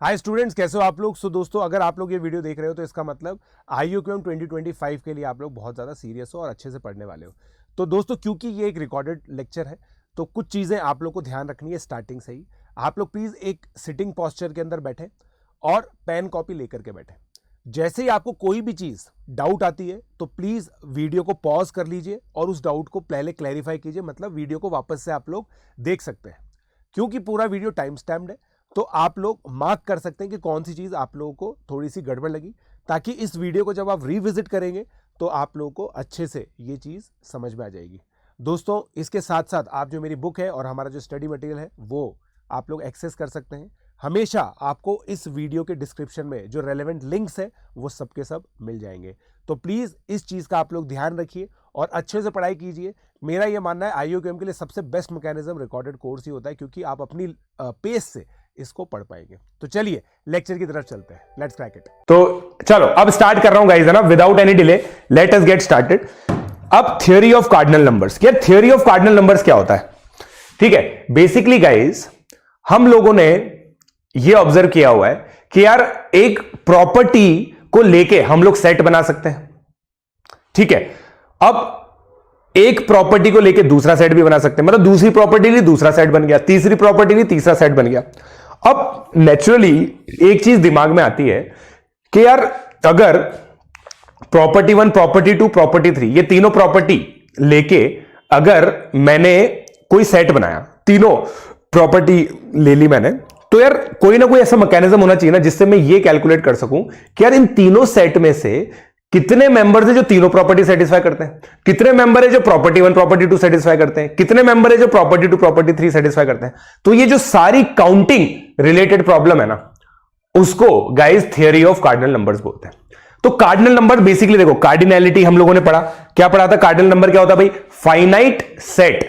Hi students, कैसे हो आप लोग। दोस्तों, अगर आप लोग ये वीडियो देख रहे हो तो इसका मतलब IUQM 2025 के लिए आप लोग बहुत ज़्यादा सीरियस हो और अच्छे से पढ़ने वाले हो। तो दोस्तों, क्योंकि ये एक रिकॉर्डेड लेक्चर है तो कुछ चीज़ें आप लोग को ध्यान रखनी है स्टार्टिंग से ही। आप लोग प्लीज़ एक सिटिंग पॉस्चर के अंदर बैठे और पेन कॉपी लेकर के बैठे। जैसे ही आपको कोई भी चीज़ डाउट आती है तो प्लीज़ वीडियो को पॉज कर लीजिए और उस डाउट को पहले क्लैरिफाई कीजिए, मतलब वीडियो को वापस से आप लोग देख सकते हैं। क्योंकि पूरा वीडियो टाइम स्टैम्प्ड है तो आप लोग मार्क कर सकते हैं कि कौन सी चीज़ आप लोगों को थोड़ी सी गड़बड़ लगी, ताकि इस वीडियो को जब आप रिविजिट करेंगे तो आप लोगों को अच्छे से ये चीज़ समझ में आ जाएगी। दोस्तों, इसके साथ साथ आप जो मेरी बुक है और हमारा जो स्टडी मटेरियल है वो आप लोग एक्सेस कर सकते हैं। हमेशा आपको इस वीडियो के डिस्क्रिप्शन में जो रेलेवेंट लिंक्स है वो सब के सब मिल जाएंगे। तो प्लीज़ इस चीज़ का आप लोग ध्यान रखिए और अच्छे से पढ़ाई कीजिए। मेरा ये मानना है IUQM के लिए सबसे बेस्ट मैकेनिज्म रिकॉर्डेड कोर्स ही होता है, क्योंकि आप अपनी पेस से इसको पढ़ पाएंगे। तो चलिए लेक्चर की तरफ चलते हैं। Let's crack it. तो चलो अब स्टार्ट कर रहा हूं गाइस, है ना, without any delay let us get started. अब थ्योरी ऑफ कार्डिनल नंबर्स। क्या थ्योरी ऑफ कार्डिनल नंबर्स क्या होता है? ठीक है, बेसिकली गाइस हम लोगों ने ये ऑब्जर्व किया हुआ है कि यार एक प्रॉपर्टी को लेके हम लोग सेट बना सकते हैं। ठीक है, अब एक प्रॉपर्टी को लेके दूसरा सेट भी बना सकते हैं, मतलब दूसरी प्रॉपर्टी ली दूसरा सेट बन गया, तीसरी प्रॉपर्टी ली तीसरा सेट बन गया। अब नेचुरली एक चीज दिमाग में आती है कि यार अगर प्रॉपर्टी 1, प्रॉपर्टी 2, प्रॉपर्टी 3 ये तीनों प्रॉपर्टी लेके अगर मैंने कोई सेट बनाया, तीनों प्रॉपर्टी ले ली मैंने, तो यार कोई ना कोई ऐसा मैकेनिज्म होना चाहिए ना जिससे मैं ये कैलकुलेट कर सकूं कि यार इन तीनों सेट में से कितने मेंबर्स है जो तीनों प्रॉपर्टी सेटिस्फाई करते हैं, कितने मेंबर है जो प्रॉपर्टी 1, प्रॉपर्टी 2 सेटिस्फाई करते हैं, कितने मेंबर है जो प्रॉपर्टी 2, प्रॉपर्टी 3 सेटिस्फाई करते हैं। तो ये जो सारी काउंटिंग रिलेटेड प्रॉब्लम है ना, उसको guys theory of cardinal numbers बोलते हैं। तो कार्डिनल नंबर बेसिकली देखो, कार्डिनैलिटी हम लोगों ने पढ़ा, क्या पढ़ा था? कार्डिनल नंबर क्या होता है भाई? फाइनाइट सेट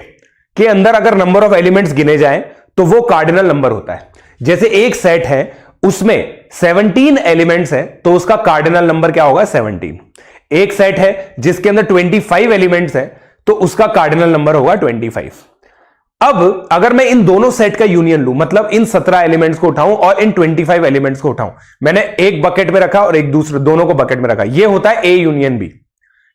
के अंदर अगर नंबर ऑफ एलिमेंट्स गिने जाएं तो वो कार्डिनल नंबर होता है। जैसे एक सेट है उसमें 17 एलिमेंट्स हैं तो उसका कार्डिनल नंबर क्या होगा? 17। एक सेट है जिसके अंदर 25 एलिमेंट्स हैं तो उसका कार्डिनल नंबर होगा 25। अब अगर मैं इन दोनों सेट का यूनियन लूं, मतलब इन 17 एलिमेंट्स को उठाऊं और इन 25 एलिमेंट्स को उठाऊं, मैंने एक बकेट में रखा और एक दूसरे दोनों को बकेट में रखा, यह होता है A यूनियन B।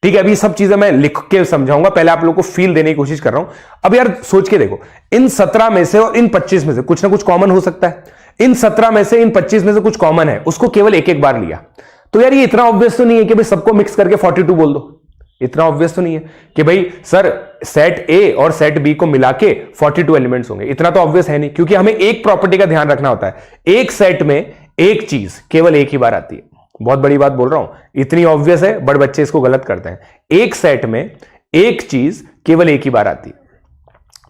ठीक है, अभी सब चीजें मैं लिख के समझाऊंगा, पहले आप लोगों को फील देने की कोशिश कर रहा हूं। अब यार सोच के देखो, इन 17 में से और इन 25 में से कुछ ना कुछ कॉमन हो सकता है। इन 17 में से इन 25 में से कुछ कॉमन है, उसको केवल एक एक बार लिया। तो यार ये इतना ऑब्वियस तो नहीं है कि भाई सबको मिक्स करके 42 बोल दो। इतना ऑब्वियस तो नहीं है कि भाई सर सेट A और सेट B को मिला के 42 एलिमेंट्स होंगे। इतना तो ऑब्वियस है नहीं, क्योंकि हमें एक प्रॉपर्टी का ध्यान रखना होता है। एक सेट में एक चीज केवल एक ही बार आती है। बहुत बड़ी बात बोल रहा हूं, इतनी ऑब्वियस है बट बच्चे इसको गलत करते हैं। एक सेट में एक चीज केवल एक ही बार आती है,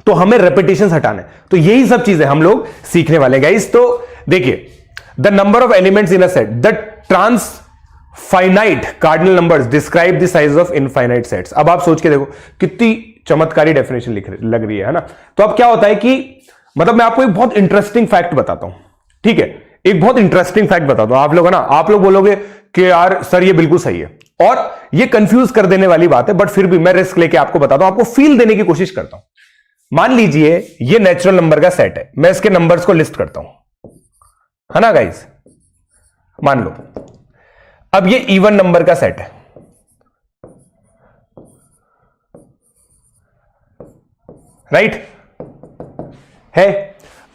तो हमें रेपिटेशंस हटाना है। तो यही सब चीजें हम लोग सीखने वाले हैं गाइस। तो देखिए, the number of elements in a set, the transfinite cardinal numbers describe the size of infinite sets. अब आप सोच के देखो कितनी चमत्कारी डेफिनेशन लग रही है ना। तो अब क्या होता है कि मतलब मैं आपको एक बहुत इंटरेस्टिंग फैक्ट बताता हूं। ठीक है, एक बहुत इंटरेस्टिंग फैक्ट बताता हूं। आप लोग है ना, आप लोग बोलोगे कि यार सर ये बिल्कुल सही है, और ये कंफ्यूज कर देने वाली बात है, बट फिर भी मैं रिस्क लेके आपको बताता हूं, आपको फील देने की कोशिश करता हूं। मान लीजिए ये नेचुरल नंबर का सेट है, मैं इसके नंबर्स को लिस्ट करता हूं, है ना गाइस। मान लो अब ये इवन नंबर का सेट है।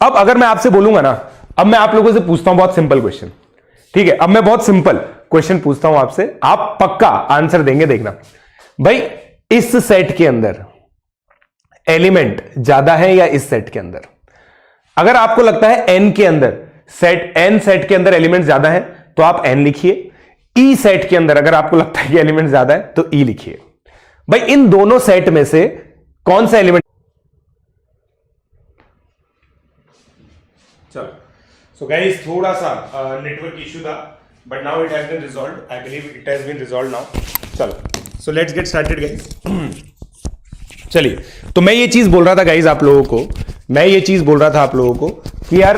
अब अगर मैं आपसे बोलूंगा ना, अब मैं आप लोगों से पूछता हूं बहुत सिंपल क्वेश्चन। ठीक है, अब मैं बहुत सिंपल क्वेश्चन पूछता हूं आपसे, आप पक्का आंसर देंगे, देखना भाई। इस सेट के अंदर एलिमेंट ज्यादा है या इस सेट के अंदर? अगर आपको लगता है n के अंदर n सेट के अंदर एलिमेंट ज्यादा है तो आप n लिखिए। e सेट के अंदर अगर आपको लगता है कि एलिमेंट ज्यादा है तो e लिखिए। भाई इन दोनों सेट में से कौन सा एलिमेंट? चलो, सो गाइस थोड़ा सा नेटवर्क इशू था, but now it has been resolved. I believe it has been resolved now. चलो, so let's get started guys. चलिए, तो मैं ये चीज बोल रहा था गाइज आप लोगों को, कि यार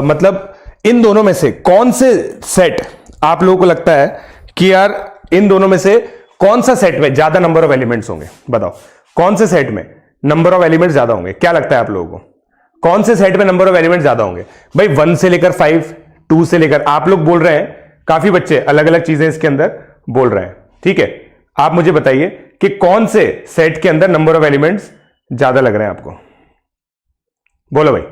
मतलब इन दोनों में से कौन से सेट आप लोगों को लगता है कि यार इन दोनों में से कौन सा सेट में ज्यादा नंबर ऑफ एलिमेंट्स होंगे? बताओ कौन से सेट में नंबर ऑफ एलिमेंट्स ज्यादा होंगे? क्या लगता है आप लोगों को कौन से सेट में नंबर ऑफ एलिमेंट्स ज्यादा होंगे? भाई 1 से लेकर 5, 2 से लेकर, आप लोग बोल रहे हैं, काफी बच्चे अलग अलग चीजें इसके अंदर बोल रहे हैं, ठीक है। आप मुझे बताइए कि कौन से सेट के अंदर नंबर ऑफ एलिमेंट्स ज्यादा लग रहे हैं आपको, बोलो भाई।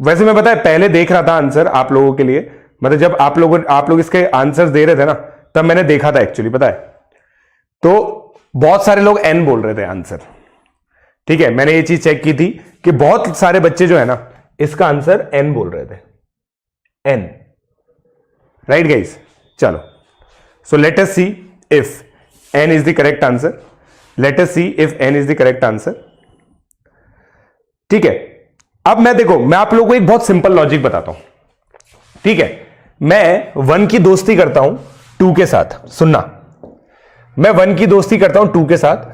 वैसे मैं पता है पहले देख रहा था आंसर आप लोगों के लिए, मतलब जब आप लोग इसके आंसर्स दे रहे थे ना, तब मैंने देखा था एक्चुअली, पता है। तो बहुत सारे लोग एन बोल रहे थे आंसर, ठीक है। मैंने ये चीज चेक की थी कि बहुत सारे बच्चे जो है ना, इसका आंसर एन बोल रहे थे, एन, राइट गाइस। चलो, so let us see if N is the correct answer, let us see if N is the correct answer, ठीक है। अब मैं आप लोगों को एक बहुत सिंपल लॉजिक बताता हूं, ठीक है। मैं 1 की दोस्ती करता हूं 2 के साथ, सुनना, मैं 1 की दोस्ती करता हूं 2 के साथ,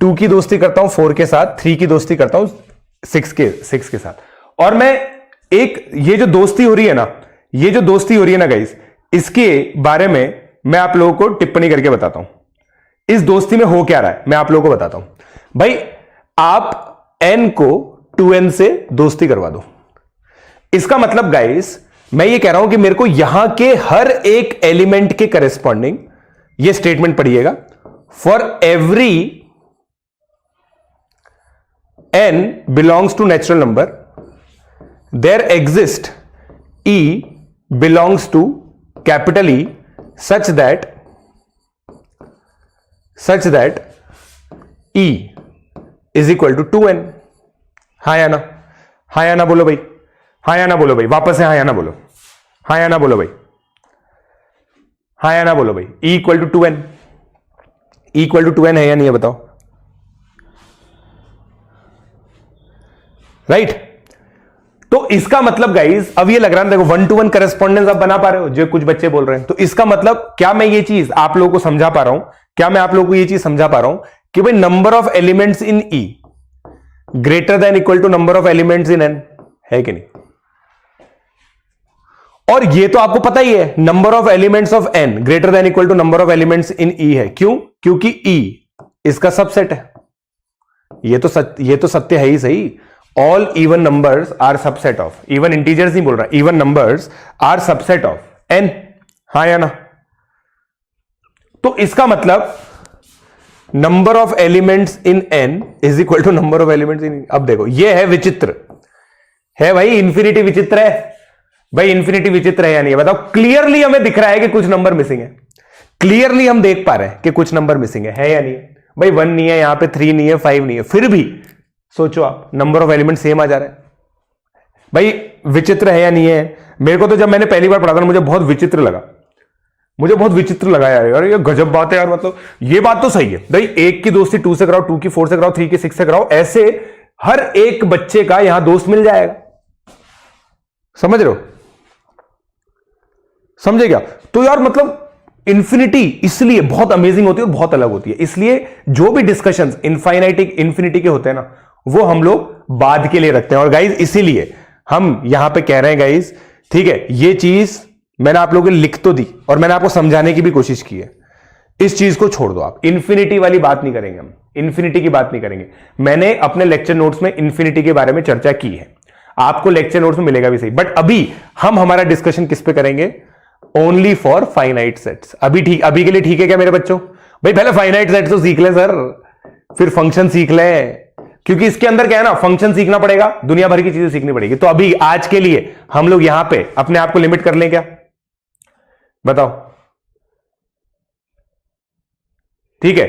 2 की दोस्ती करता हूं 4 के साथ, 3 की दोस्ती करता हूं 6 के साथ, और मैं ये जो दोस्ती हो रही है ना, ये जो दोस्ती हो रही है ना गाइस, इसके बारे में मैं आप लोगों को टिप्पणी करके बताता हूं। इस दोस्ती में हो क्या रहा है मैं आप लोगों को बताता हूं। भाई आप n को 2n से दोस्ती करवा दो, इसका मतलब गाइस मैं ये कह रहा हूं कि मेरे को यहां के हर एक एलिमेंट के करेस्पॉन्डिंग ये स्टेटमेंट पढ़िएगा, for every n belongs to natural number there exist e belongs to capital E such that E is equal to 2n। हाँ या ना, हाँ या ना बोलो भाई, हाँ या ना बोलो भाई, वापस से हाँ या ना बोलो, हाँ या ना बोलो भाई, हाँ या ना बोलो भाई। E equal to 2n, E equal to 2n है या नहीं है बताओ, राइट। तो इसका मतलब गाइस अब ये लग रहा है, देखो 1 to 1 करेस्पॉन्डेंस आप बना पा रहे हो, जो कुछ बच्चे बोल रहे हैं। तो इसका मतलब क्या मैं ये चीज आप लोगों को समझा पा रहा हूं, क्या मैं आप लोगों को ये चीज समझा पा रहा हूं कि भाई number of elements in E greater than equal to number of elements in N, है कि नहीं। और ये तो आपको पता ही है, number of elements of N greater than equal to number of elements in E है। क्यों? क्योंकि E इसका सबसेट है। ये तो सत्य है ही सही। All even numbers are subset of, even integers नहीं बोल रहा, even numbers are subset of n, हाँ या ना। तो इसका मतलब number of elements in n is equal to number of elements in. अब देखो ये है विचित्र, है भाई, इंफिनिटी विचित्र है भाई, इंफिनिटी विचित्र है या नहीं है बताओ। क्लियरली हमें दिख रहा है कि कुछ नंबर मिसिंग है, क्लियरली हम देख पा रहे हैं कि कुछ नंबर मिसिंग है या नहीं है भाई। 1 नहीं है यहां पे, 3 नहीं है, 5 नहीं है, फिर भी सोचो आप नंबर ऑफ एलिमेंट सेम आ जा रहा है भाई। विचित्र है या नहीं है? मेरे को तो जब मैंने पहली बार पढ़ा था मुझे बहुत विचित्र लगा, मुझे बहुत विचित्र लगा यार, ये गजब बात है यार। मतलब ये बात तो सही है भाई, 1 की दोस्ती 2 से कराओ, 2 की 4 से कराओ, 3 की 6 से कराओ, ऐसे हर एक बच्चे का यहां दोस्त मिल जाएगा। समझ रहे हो? समझे क्या? तो यार मतलब इंफिनिटी इसलिए बहुत अमेजिंग होती है और बहुत अलग होती है। इसलिए जो भी डिस्कशंस इंफिनिटी के होते हैं ना, वो हम लोग बाद के लिए रखते हैं। और गाइज इसीलिए हम यहां पे कह रहे हैं गाइज, ठीक है, ये चीज मैंने आप लोगों को लिख तो दी और मैंने आपको समझाने की भी कोशिश की है। इस चीज को छोड़ दो आप, इंफिनिटी वाली बात नहीं करेंगे हम, इंफिनिटी की बात नहीं करेंगे। मैंने अपने लेक्चर नोट्स में इंफिनिटी के बारे में चर्चा की है, आपको लेक्चर नोट्स में मिलेगा भी सही। बट अभी हम हमारा डिस्कशन किस पे करेंगे? Only for finite sets. अभी के लिए ठीक है क्या मेरे बच्चों? भाई पहले फाइनाइट सेट्स तो सीख ले सर, फिर फंक्शन सीख ले, क्योंकि इसके अंदर क्या है ना, फंक्शन सीखना पड़ेगा, दुनिया भर की चीजें सीखनी पड़ेगी। तो अभी आज के लिए हम लोग यहां पे अपने आप को लिमिट कर लें क्या? बताओ, ठीक है?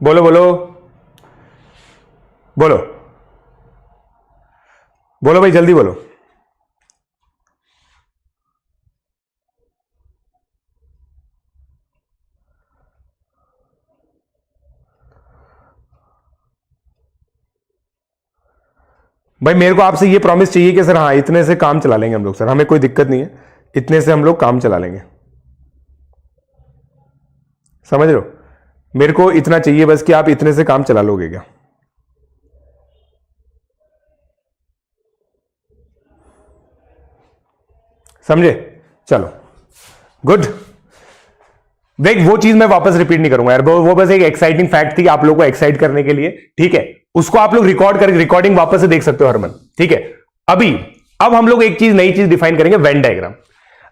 बोलो बोलो बोलो बोलो भाई, जल्दी बोलो। भाई मेरे को आपसे ये प्रॉमिस चाहिए कि सर हाँ इतने से काम चला लेंगे हम लोग, सर हमें कोई दिक्कत नहीं है, इतने से हम लोग काम चला लेंगे। समझ रहे हो? मेरे को इतना चाहिए बस कि आप इतने से काम चला लोगे क्या? समझे? चलो गुड। देख वो चीज मैं वापस रिपीट नहीं करूंगा यार, वो बस एक एक्साइटिंग फैक्ट थी आप लोगों को एक्साइट करने के लिए, ठीक है? उसको आप लोग रिकॉर्डिंग वापस से देख सकते हो हरमन, ठीक है। अब हम लोग एक नई चीज डिफाइन करेंगे, Venn diagram.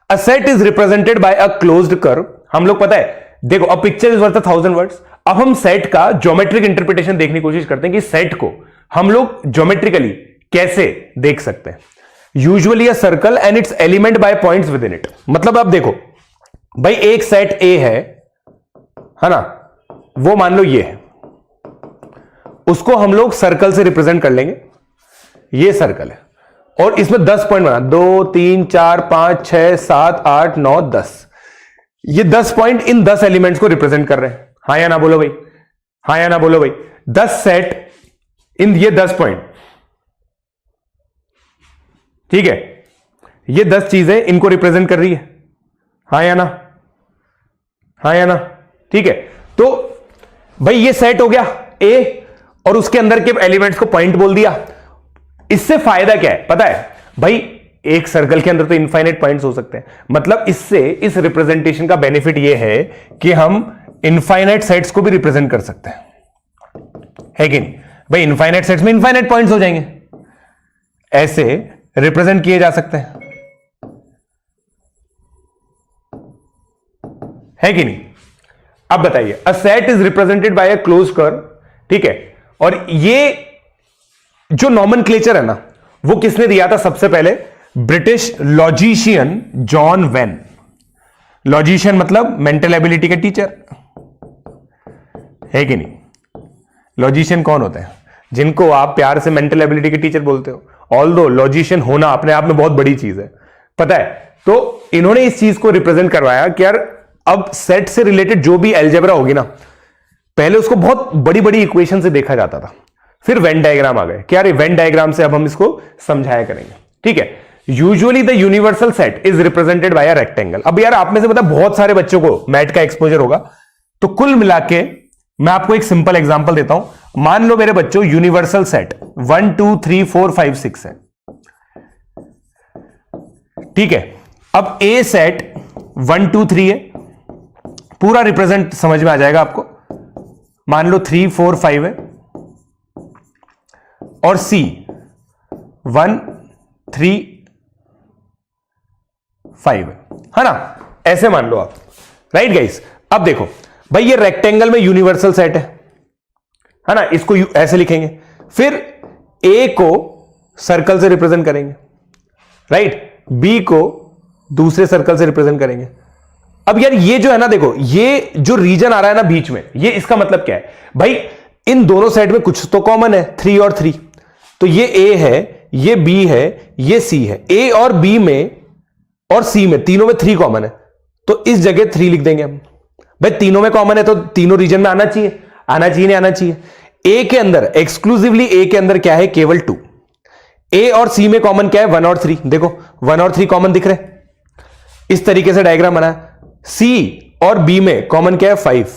A set is represented by a closed curve. हम लोग पता है, देखो a picture is worth 1000 words. अब हम सेट का ज्योमेट्रिक इंटरप्रिटेशन देखने की कोशिश करते हैं कि सेट को हम लोग ज्योमेट्रिकली कैसे देख सकते हैं। Usually a circle and its element by points within it. मतलब अब देखो भाई, एक सेट ए है ना, वो मान लो ये है, उसको हम लोग सर्कल से रिप्रेजेंट कर लेंगे। ये सर्कल है और इसमें 10 पॉइंट बना, 2 3 4 5 6 7 8 9 10। ये 10 पॉइंट इन 10 एलिमेंट्स को रिप्रेजेंट कर रहे हैं। हाँ या ना बोलो भाई, हाँ या ना बोलो भाई। 10 सेट इन ये 10 पॉइंट, ठीक है। ये 10 चीजें इनको रिप्रेजेंट कर रही है, हाँ या ना, हाँ या ना, ठीक है। तो भाई ये सेट हो गया ए और उसके अंदर के एलिमेंट्स को पॉइंट बोल दिया। इससे फायदा क्या है पता है भाई, एक सर्कल के अंदर तो इनफाइनाइट पॉइंट्स हो सकते हैं। मतलब इससे इस रिप्रेजेंटेशन का बेनिफिट ये है कि हम इनफाइनाइट सेट्स को भी रिप्रेजेंट कर सकते हैं, है कि नहीं भाई। इनफाइनाइट सेट्स में इनफाइनाइट पॉइंट्स हो जाएंगे, ऐसे रिप्रेजेंट किए जा सकते हैं, है कि नहीं। अब बताइए, a set is represented by a close curve, ठीक है। और ये जो नॉमेनक्लेचर है ना, वो किसने दिया था सबसे पहले? British logician John when. Logician मतलब मेंटल एबिलिटी के टीचर, है कि नहीं। लॉजिशियन कौन होते हैं? जिनको आप प्यार से मेंटल एबिलिटी के टीचर बोलते हो। ऑल्दो लॉजिशियन होना अपने आप में बहुत बड़ी चीज है, पता है। तो इन्होंने इस चीज को रिप्रेजेंट करवाया कि यार अब सेट से रिलेटेड जो भी अलजेब्रा होगी ना, पहले उसको बहुत बड़ी बड़ी इक्वेशन से देखा जाता था, फिर वेन डायग्राम आ गए कि यार वेन डायग्राम से अब हम इसको समझाया करेंगे, ठीक है। Usually the universal set is represented by a rectangle. अब यार आप में से पता बहुत सारे बच्चों को मैथ का एक्सपोजर होगा, तो कुल मिला के मैं आपको एक सिंपल एग्जांपल देता हूं। मान लो मेरे बच्चों यूनिवर्सल सेट 1 2 3 4 5 6 है, ठीक है। अब ए सेट 1 2 3 है, पूरा रिप्रेजेंट समझ में आ जाएगा आपको। मान लो 3 4 5 है और सी 1 3 5 है ना, ऐसे मान लो आप, राइट गाइस। अब देखो भाई, ये रेक्टेंगल में यूनिवर्सल सेट है ना, इसको ऐसे लिखेंगे। फिर ए को सर्कल से रिप्रेजेंट करेंगे, राइट। बी को दूसरे सर्कल से रिप्रेजेंट करेंगे। अब यार ये जो है ना, देखो ये जो रीजन आ रहा है ना बीच में, ये इसका मतलब क्या है भाई? इन दोनों सेट में कुछ तो कॉमन है, 3 और 3। तो ये ए है, ये बी है, ये सी है। ए और बी में और सी में, तीनों में 3 कॉमन है, तो इस जगह 3 लिख देंगे हम। भाई तीनों में कॉमन है तो तीनों रीजन में आना चाहिए, आना चाहिए नहीं आना चाहिए। ए के अंदर एक्सक्लूसिवली, ए के अंदर क्या है? केवल 2। ए और सी में कॉमन क्या है? 1 और 3। देखो 1 और 3 कॉमन दिख रहे, इस तरीके से डायग्राम बना। सी और बी में कॉमन क्या है? 5,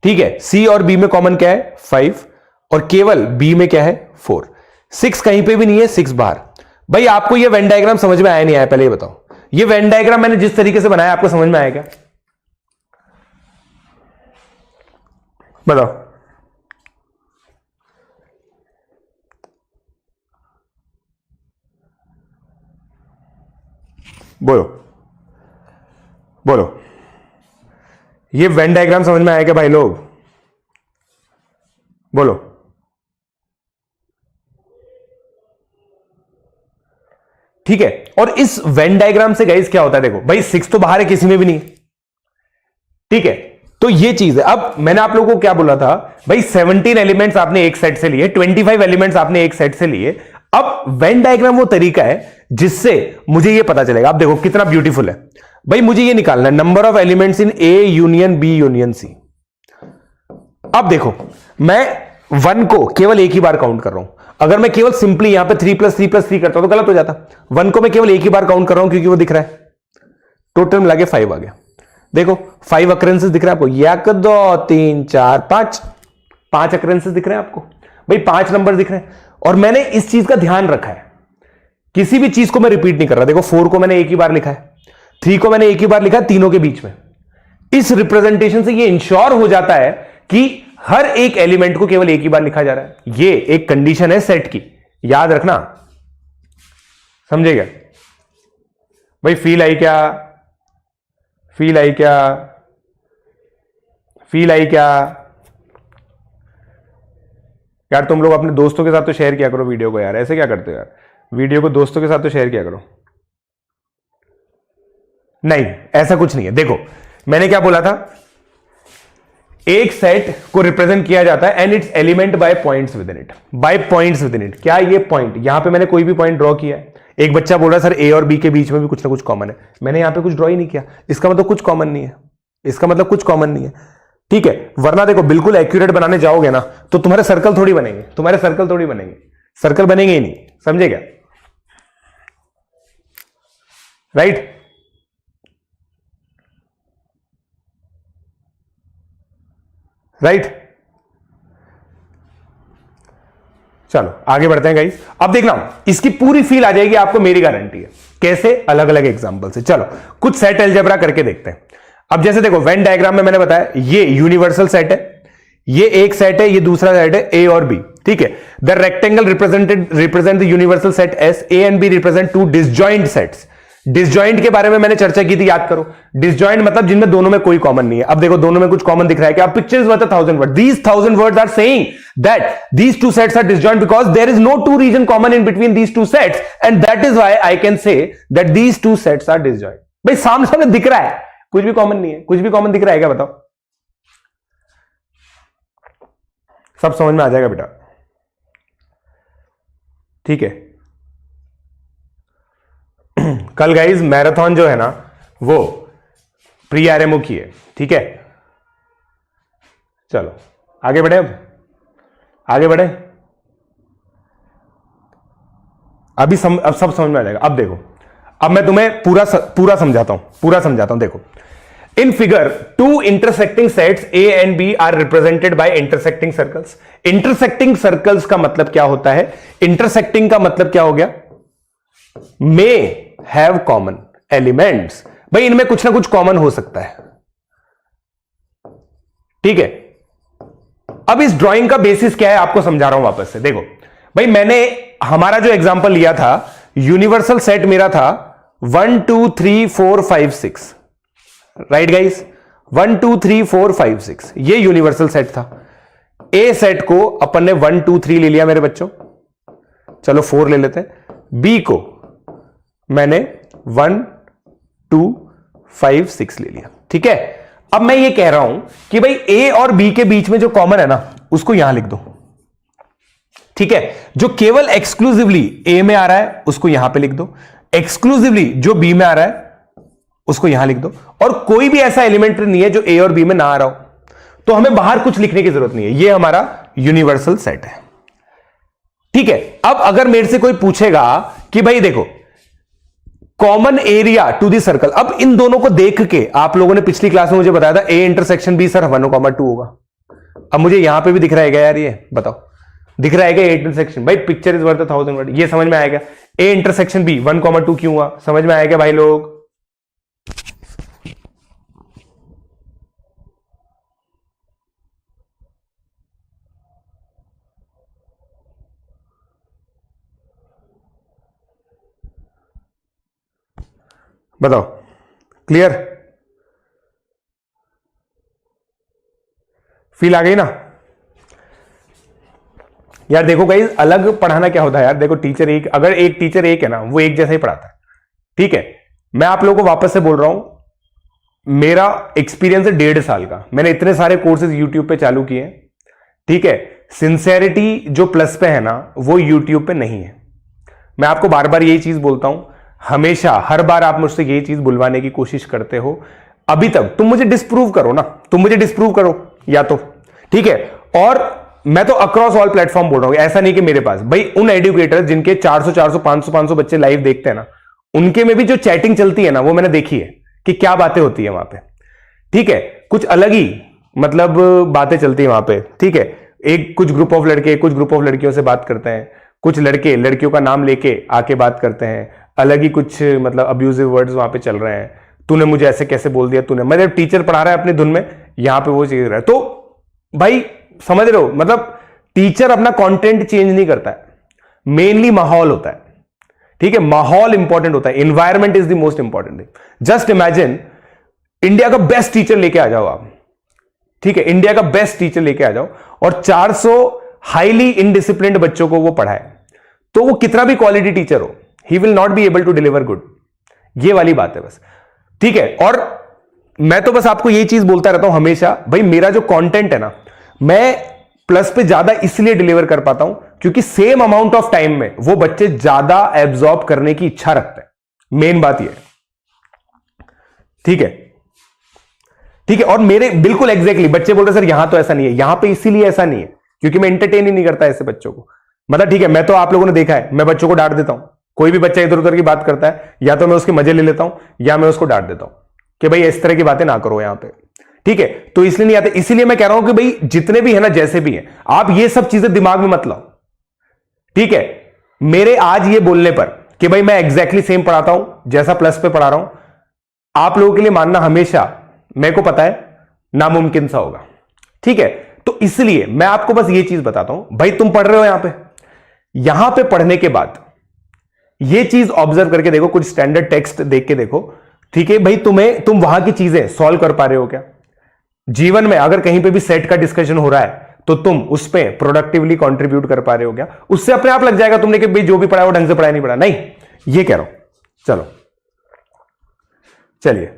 ठीक है। सी और बी में कॉमन क्या है? 5, और केवल बी में क्या है? 4। 6 कहीं पे भी नहीं है, 6 बाहर। भाई आपको ये वेन डायग्राम समझ में आया नहीं आया, पहले ये बताओ। ये वेन डायग्राम मैंने जिस तरीके से बनाया आपको समझ में आया क्या? बताओ। बोलो बोलो, ये वेन डायग्राम समझ में आया क्या भाई लोग? बोलो। ठीक है। और इस वेन डायग्राम से गाइस क्या होता है? देखो भाई 6 तो बाहर है, किसी में भी नहीं, ठीक है। तो ये चीज है। अब मैंने आप लोगों को क्या बोला था भाई, 17 एलिमेंट्स आपने एक सेट से लिए, 25 एलिमेंट्स आपने एक सेट से लिए। अब वेन डायग्राम वो तरीका है जिससे मुझे ये पता चलेगा। आप देखो कितना ब्यूटीफुल है भाई। मुझे ये निकालना है number of elements in A union B union C. अब देखो मैं 1 को केवल एक ही बार काउंट कर रहा हूं। अगर मैं केवल सिंपली यहां पे 3 + 3 + 3 करता तो गलत हो जाता। 1 को मैं केवल एक ही बार काउंट कर रहा हूं क्योंकि वो दिख रहा है। टोटल मिला के 5 आ गया। देखो 5 अकरेंसेस दिख रहा है आपको, 1 2 3 4 5, 5 अकरेंसेस दिख रहे हैं आपको भाई, 5 नंबर दिख रहे हैं। और मैंने इस चीज का ध्यान रखा है, किसी भी चीज को मैं रिपीट नहीं कर रहा। देखो 4 को मैंने एक ही बार लिखा है, 3 को मैंने एक ही बार लिखा है, तीनों के बीच में। इस रिप्रेजेंटेशन से ये इंश्योर हो जाता है कि हर एक एलिमेंट को केवल एक ही बार लिखा जा रहा है। ये एक कंडीशन है सेट की, याद रखना, समझेगा भाई? फील आई क्या? फील आई क्या? फील आई क्या? यार तुम लोग अपने दोस्तों के साथ तो शेयर किया करो वीडियो को यार, ऐसे क्या करते हो यार? वीडियो को दोस्तों के साथ तो शेयर किया करो। नहीं, ऐसा कुछ नहीं है। देखो मैंने क्या बोला था, एक सेट को रिप्रेजेंट किया जाता है and its element by points within it, by points within it. क्या ये पॉइंट, यहां पे मैंने कोई भी पॉइंट ड्रॉ किया है? एक बच्चा बोल रहा है सर ए और बी के बीच में भी कुछ ना कुछ कॉमन है, मैंने यहां पे कुछ ड्रॉ ही नहीं किया, इसका मतलब कुछ कॉमन नहीं है, इसका मतलब कुछ कॉमन नहीं है, ठीक है? वरना देखो बिल्कुल एक्यूरेट बनाने जाओगे ना तो तुम्हारे सर्कल थोड़ी बनेंगे, तुम्हारे सर्कल थोड़ी बनेंगे, सर्कल बनेंगे ही नहीं, समझे क्या? राइट? राइट? चलो आगे बढ़ते हैं गाइस। अब देखना इसकी पूरी फील आ जाएगी आपको, मेरी गारंटी है। कैसे? अलग अलग एग्जांपल से। चलो कुछ सेट अलजेब्रा करके देखते हैं। अब जैसे देखो वेन डायग्राम में मैंने बताया ये यूनिवर्सल सेट है, ये एक सेट है, ये दूसरा सेट है ए और बी, ठीक है? The rectangle represent the universal set S, A and B represent two disjoint sets. Disjoint के बारे में मैंने चर्चा की थी, याद करो। डिसजॉइंट मतलब जिनमें दोनों में कोई कॉमन नहीं है। अब देखो दोनों में कुछ कॉमन दिख रहा है क्या? Picture is worth 1000 word. These 1000 words are saying that these two sets are disjoint because there is no two region common in between these two sets, and that is why I can say that these two sets are disjoint। भाई सामने सामने दिख रहा है, कुछ भी common नहीं है। कुछ भी कॉमन दिख रहा है क्या? बताओ। सब समझ में आ जाएगा बेटा, ठीक है? कल गाइज मैराथन जो है ना वो प्री आरएमओ की है, ठीक है? चलो आगे बढ़े, अब आगे बढ़े। अब सब समझ में आ जाएगा। अब देखो, अब मैं तुम्हें पूरा समझाता हूं। देखो in figure two intersecting sets A and B are represented by intersecting circles. Intersecting circles का मतलब क्या होता है? इंटरसेक्टिंग का मतलब क्या हो गया? May have common elements. भाई इनमें कुछ ना कुछ कॉमन हो सकता है, ठीक है? अब इस ड्राइंग का बेसिस क्या है आपको समझा रहा हूं वापस से। देखो भाई मैंने हमारा जो एग्जांपल लिया था, यूनिवर्सल सेट मेरा था 1 2 3 4 5 6, राइट गाइस? 1 2 3 4 5 6 ये यूनिवर्सल सेट था। ए सेट को अपन ने 1 2 3 ले लिया मेरे बच्चों, चलो 4 ले लेते हैं। बी को मैंने 1 2 5 6 ले लिया, ठीक है? अब मैं ये कह रहा हूं कि भाई ए और बी के बीच में जो कॉमन है ना उसको यहां लिख दो, ठीक है? जो केवल एक्सक्लूसिवली ए में आ रहा है उसको यहां पे लिख दो, एक्सक्लूसिवली जो बी में आ रहा है उसको यहां लिख दो, और कोई भी ऐसा एलिमेंट नहीं है जो ए और बी में ना आ रहा हो, तो हमें बाहर कुछ लिखने की जरूरत नहीं है। ये हमारा यूनिवर्सल सेट है, ठीक है? अब अगर मेरे से कोई पूछेगा कि भाई देखो common area to the circle, अब इन दोनों को देख के आप लोगों ने पिछली क्लास में मुझे बताया था ए इंटरसेक्शन बी सर 1,2 होगा। अब मुझे यहां पे भी दिख रहा है यार, ये बताओ दिख रहा है क्या? ए इंटरसेक्शन, भाई पिक्चर इज वर्थ 1000 वर्ड, ये समझ में आएगा? ए इंटरसेक्शन बी 1,2 क्यों हुआ? समझ में आएगा भाई लोग? बताओ, क्लियर? फील आ गई ना यार? देखो गाइस अलग पढ़ाना क्या होता है यार? देखो टीचर एक, अगर एक टीचर एक है ना वो एक जैसा ही पढ़ाता है, ठीक है? मैं आप लोगों को वापस से बोल रहा हूं, मेरा एक्सपीरियंस है 1.5 साल का, मैंने इतने सारे कोर्सेज यूट्यूब पे चालू किए, ठीक है? सिंसेरिटी जो प्लस पे है ना वो यूट्यूब पे नहीं है। मैं आपको बार बार यही चीज बोलता हूं, हमेशा हर बार आप मुझसे यही चीज बुलवाने की कोशिश करते हो। अभी तक तुम मुझे डिस्प्रूव करो ना, तुम मुझे डिस्प्रूव करो या तो, ठीक है? और मैं तो अक्रॉस ऑल प्लेटफॉर्म बोल रहा हूं, ऐसा नहीं कि मेरे पास, भाई उन एजुकेटर जिनके 400 400 500 500 बच्चे लाइव देखते हैं ना, उनके में भी जो चैटिंग चलती है ना वो मैंने देखी है कि क्या बातें होती है वहां पे, ठीक है? कुछ अलग ही मतलब बातें चलती है वहां पे, ठीक है? एक कुछ ग्रुप ऑफ लड़के कुछ ग्रुप ऑफ लड़कियों से बात करते हैं, कुछ लड़के लड़कियों का नाम लेके आके बात करते हैं, अलग ही कुछ मतलब अब्यूजिव वर्ड्स वहां पे चल रहे हैं, तूने मुझे ऐसे कैसे बोल दिया, तूने, मतलब टीचर पढ़ा रहा है अपनी धुन में, यहां पे वो चीज रहा है। तो भाई समझ रहे हो, मतलब टीचर अपना कंटेंट चेंज नहीं करता है, मेनली माहौल होता है, ठीक है, माहौल इंपॉर्टेंट होता है, environment is the most important thing. Just imagine India का बेस्ट टीचर लेके आ जाओ आप, ठीक है, इंडिया का बेस्ट टीचर लेके आ जाओ और 400 हाईली इनडिसिप्लिन्ड बच्चों को वो पढ़ाए, तो वो कितना भी क्वालिटी टीचर हो, he will not be able to deliver good. ये वाली बात है बस, ठीक है। और मैं तो बस आपको ये चीज बोलता रहता हूं हमेशा, भाई मेरा जो कंटेंट है ना, मैं प्लस पे ज्यादा इसलिए डिलीवर कर पाता हूं क्योंकि सेम अमाउंट ऑफ टाइम में वो बच्चे ज्यादा एब्जॉर्ब करने की इच्छा रखते हैं। मेन बात यह है, ठीक है, ठीक है। और मेरे बिल्कुल एग्जैक्टली बच्चे बोलते सर यहां तो ऐसा नहीं है, यहां पे इसीलिए ऐसा नहीं है क्योंकि मैं एंटरटेन ही नहीं करता ऐसे बच्चों को। मतलब ठीक है, मैं तो आप लोगों ने देखा है, मैं बच्चों को डांट देता हूं, कोई भी बच्चा इधर उधर की बात करता है या तो मैं उसके मजे ले लेता हूं या मैं उसको डांट देता हूं कि भाई इस तरह की बातें ना करो यहां पे, ठीक है। तो इसलिए नहीं आते, इसीलिए मैं कह रहा हूं कि भाई जितने भी है ना, जैसे भी हैं, आप ये सब चीजें दिमाग में मत लाओ, ठीक है। मेरे आज ये बोलने पर कि भाई मैं एग्जैक्टली सेम पढ़ाता हूं जैसा प्लस पे पढ़ा रहा हूं, आप लोगों के लिए मानना हमेशा, मेरे को पता है, नामुमकिन सा होगा, ठीक है। तो इसलिए मैं आपको बस ये चीज बताता हूं, भाई तुम पढ़ रहे हो यहां पे पढ़ने के बाद ये चीज ऑब्जर्व करके देखो, कुछ स्टैंडर्ड टेक्स्ट देख के देखो, ठीक है भाई, तुम वहां की चीजें सॉल्व कर पा रहे हो क्या जीवन में? अगर कहीं पे भी सेट का डिस्कशन हो रहा है तो तुम उस पर प्रोडक्टिवली कंट्रीब्यूट कर पा रहे हो क्या? उससे अपने आप लग जाएगा तुमने कि भाई जो भी पढ़ा वो ढंग से पढ़ाया नहीं पढ़ा, नहीं, ये कह रहा हूं। चलो चलिए,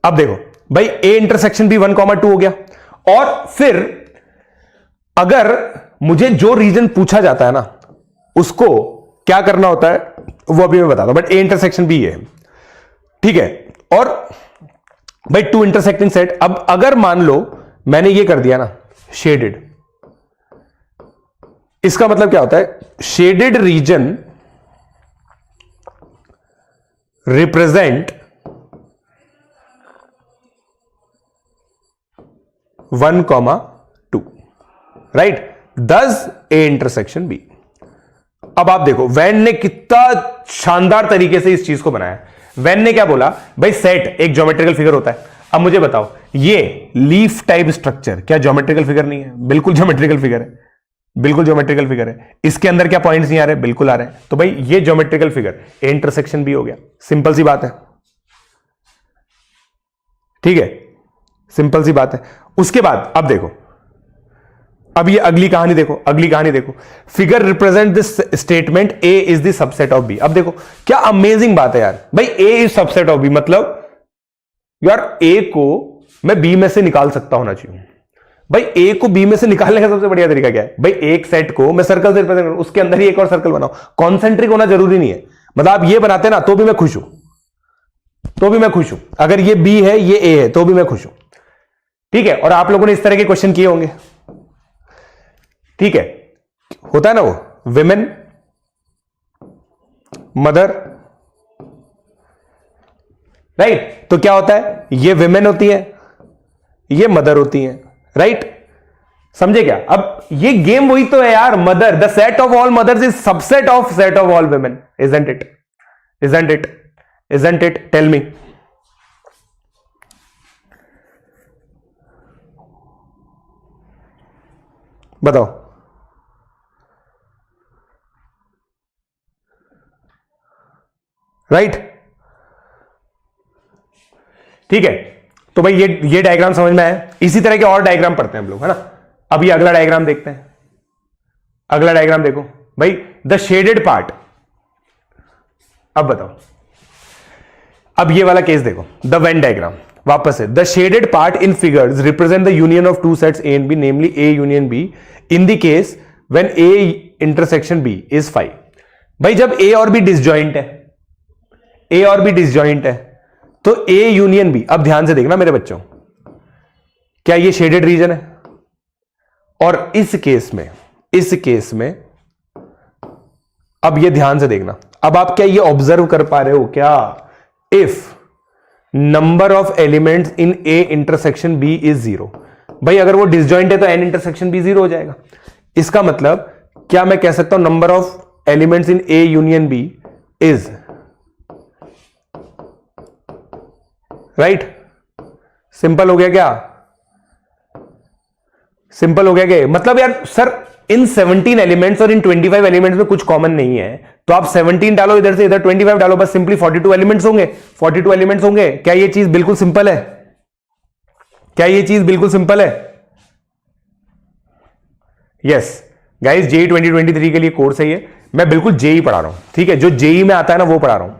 अब देखो भाई ए इंटरसेक्शन भी 1,2 हो गया। और फिर अगर मुझे जो रीजन पूछा जाता है ना, उसको क्या करना होता है वो अभी मैं बताता हूं, बट ए इंटरसेक्शन भी है, ठीक है। और भाई टू इंटरसेक्टिंग सेट, अब अगर मान लो मैंने ये कर दिया ना शेडेड, इसका मतलब क्या होता है? शेडेड रीजन रिप्रेजेंट 1,2, राइट, दस ए इंटरसेक्शन बी। अब आप देखो वैन ने कितना शानदार तरीके से इस चीज को बनाया। वैन ने क्या बोला, भाई सेट एक ज्योमेट्रिकल फिगर होता है। अब मुझे बताओ, ये लीफ टाइप स्ट्रक्चर क्या ज्योमेट्रिकल फिगर नहीं है? बिल्कुल ज्योमेट्रिकल फिगर है, बिल्कुल ज्योमेट्रिकल फिगर है। इसके अंदर क्या पॉइंट्स नहीं आ रहे? बिल्कुल आ रहे हैं। तो भाई ये ज्योमेट्रिकल फिगर ए इंटरसेक्शन भी हो गया, सिंपल सी बात है, ठीक है, सिंपल सी बात है। उसके बाद अब देखो, अब ये अगली कहानी देखो, अगली कहानी देखो, figure represent this statement A is the subset of B. अब देखो क्या अमेजिंग बात है यार, भाई A is subset of B, मतलब यार ए को मैं बी में से निकाल सकता होना चाहिए। भाई ए को बी में से निकालने का सबसे बढ़िया तरीका क्या है? भाई एक सेट को मैं सर्कल से रिप्रेजेंट करूं, उसके अंदर ही एक और सर्कल बनाओ। कॉन्सेंट्रिक होना जरूरी नहीं है, मतलब आप ये बनाते ना तो भी मैं खुश हूं, तो भी मैं खुश हूं। अगर ये बी है ये ए है तो भी मैं खुश हूं, ठीक है। और आप लोगों ने इस तरह के क्वेश्चन किए होंगे, ठीक है, होता है ना वो, विमेन, मदर, राइट। तो क्या होता है, ये विमेन होती है, ये मदर होती है, राइट, समझे क्या? अब ये गेम वही तो है यार, mother, the set of all mothers is subset of set of all women, isn't it? Isn't it? Isn't it? Tell me. बताओ, राइट, ठीक है। तो भाई ये डायग्राम समझ में आया। इसी तरह के और डायग्राम पढ़ते हैं हम लोग, है ना। अब ये अगला डायग्राम देखते हैं। अगला डायग्राम देखो भाई, द शेडेड पार्ट। अब बताओ, अब ये वाला केस देखो, द वेन डायग्राम, वापस है, the shaded part in figures represent the union of two sets A and B, namely A union B, in the case when A intersection B is 5। भाई जब ए और बी डिसजॉइंट है, ए और B disjoint है, तो A union B, अब ध्यान से देखना मेरे बच्चों, क्या ये शेडेड रीजन है? और इस केस में अब ये ध्यान से देखना, अब आप क्या ये ऑब्जर्व कर पा रहे हो क्या? If number of elements in A intersection B is 0, भाई अगर वो डिसजॉइंट है तो एन इंटरसेक्शन बी 0 हो जाएगा। इसका मतलब क्या मैं कह सकता हूं number of elements in A union B is, right, simple हो गया क्या? सिंपल हो गया कि मतलब यार सर इन 17 एलिमेंट्स और इन 25 एलिमेंट्स में कुछ कॉमन नहीं है, तो आप 17 डालो इधर से इधर 25 डालो, बस सिंपली 42 एलिमेंट्स होंगे, 42 एलिमेंट्स होंगे। क्या ये चीज बिल्कुल सिंपल है? क्या ये चीज बिल्कुल सिंपल है? यस गाइस, जेई 2023 के लिए कोर्स है ये, मैं बिल्कुल जेई पढ़ा रहा हूं, ठीक है, जो जेई में आता है ना वो पढ़ा रहा हूं,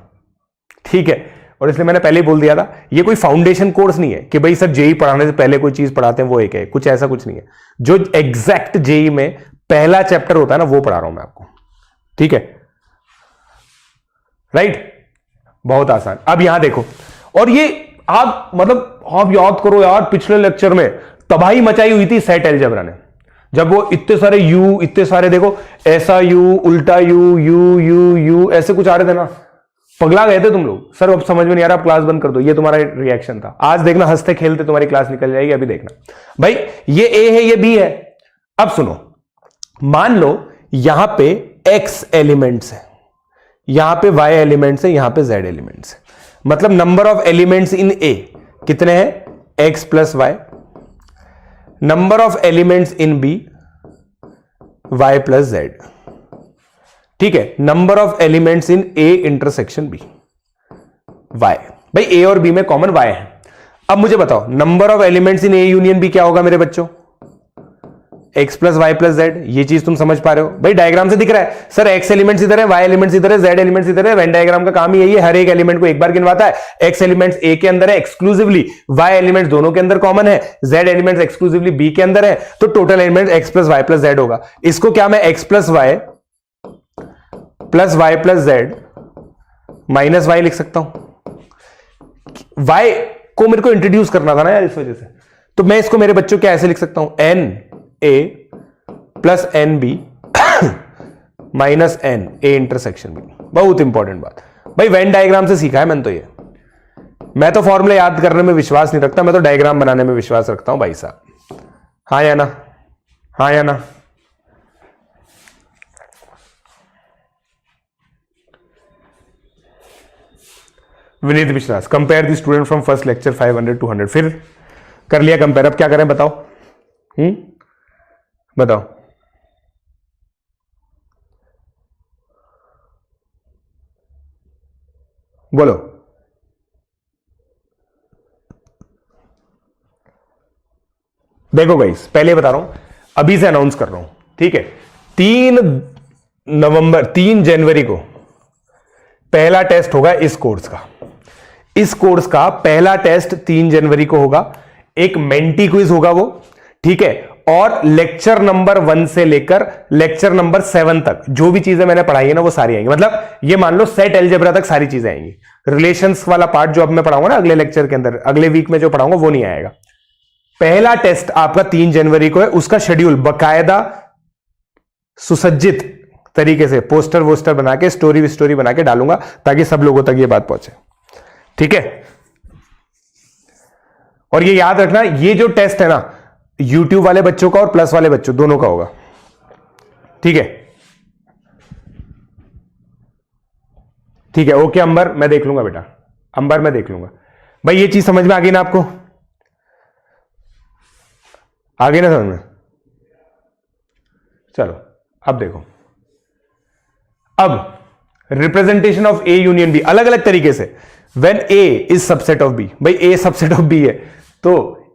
ठीक है। और इसलिए मैंने पहले ही बोल दिया था, ये कोई फाउंडेशन कोर्स नहीं है कि भाई सर जेई पढ़ाने से पहले कोई चीज पढ़ाते हैं वो एक है, कुछ ऐसा कुछ नहीं है। जो एग्जैक्ट जेई में पहला चैप्टर होता है ना वो पढ़ा रहा हूं मैं आपको, ठीक है, राइट। बहुत आसान। अब यहां देखो, और ये आप मतलब आप याद करो यार, पिछले लेक्चर में तबाही मचाई हुई थी सेट अलजेब्रा ने, जब वो इतने सारे यू, इतने सारे देखो ऐसा यू, उल्टा यू, यू यू यू ऐसे कुछ आ रहे थे ना, पगला गए थे तुम लोग। सर अब समझ में नहीं आ रहा, आप क्लास बंद कर दो, ये तुम्हारा रिएक्शन था। आज देखना हंसते खेलते तुम्हारी क्लास निकल जाएगी, अभी देखना भाई, ये ए है ये बी है। अब सुनो, मान लो यहां पे x एलिमेंट्स है, यहां पे y एलिमेंट्स है, यहां पे z एलिमेंट्स है, मतलब number of elements in a कितने हैं? x plus y। Number of elements in b y plus z, ठीक है। Number of elements in a intersection b y, भाई a और b में कॉमन y है। अब मुझे बताओ number of elements in a union b क्या होगा मेरे बच्चों? x plus Y plus Z. ये चीज तुम समझ पा रहे हो? भाई डायग्राम से दिख रहा है सर, x एलिमेंट्स इधर है, y एलिमेंट्स इधर है, z एलिमेंट्स इधर है। वेन डायग्राम का काम ही यही है, हर एक एलिमेंट को एक बार गिनवाता है। x एलिमेंट्स a के अंदर है एक्सक्लूसिवली, y एलिमेंट्स दोनों के अंदर कॉमन है, z एलिमेंट्स एक्सक्लूसिवली b के अंदर है, तो total element x plus Y plus Z होगा। इसको क्या मैं x plus Y plus Z minus Y लिख सकता हूं? y को मेरे को इंट्रोड्यूस करना था ना यार, इस वजह से। तो मैं इसको मेरे बच्चों क्या ऐसे लिख सकता हूं? n a plus N B minus N A intersection B. बहुत इंपॉर्टेंट बात भाई, वेन डायग्राम से सीखा है मैंने तो ये। मैं तो फॉर्मूले याद करने में विश्वास नहीं रखता, मैं तो डायग्राम बनाने में विश्वास रखता हूं भाई साहब। हाँ या ना? हाँ या ना? Vineet Vishwas, compare the student from first lecture 500 to 100। फिर कर लिया कंपेयर, अब क्या करें बताओ? बताओ। बोलो। देखो गाइस, पहले बता रहा हूं, अभी से अनाउंस कर रहा हूं, ठीक है। 3 जनवरी को पहला टेस्ट होगा इस कोर्स का। इस कोर्स का पहला टेस्ट 3 जनवरी को होगा। एक मेंटी क्विज होगा वो, ठीक है। और लेक्चर नंबर 1 से लेकर लेक्चर नंबर 7 तक जो भी चीजें मैंने पढ़ाई है ना वो सारी आएंगी। मतलब ये मान लो सेट अलजेब्रा तक सारी चीजें आएंगी। रिलेशंस वाला पार्ट जो अब मैं पढ़ाऊंगा ना अगले लेक्चर के अंदर, अगले वीक में जो पढ़ाऊंगा वो नहीं आएगा। पहला टेस्ट आपका 3 जनवरी को है। उसका शेड्यूल बकायदा सुसज्जित तरीके से पोस्टर वोस्टर बना के स्टोरी बना के डालूंगा ताकि सब लोगों तक ये बात पहुंचे, ठीक है। और ये याद रखना, ये जो टेस्ट है ना YouTube वाले बच्चों का और प्लस वाले बच्चों दोनों का होगा, ठीक है। ठीक है, ओके अंबर, मैं देख लूंगा बेटा, अंबर मैं देख लूंगा। भाई ये चीज समझ में आ गई ना आपको? आ गई ना समझ में? चलो अब देखो, अब representation of A union B अलग अलग तरीके से। When A is subset of B, भाई ए सबसेट ऑफ बी है तो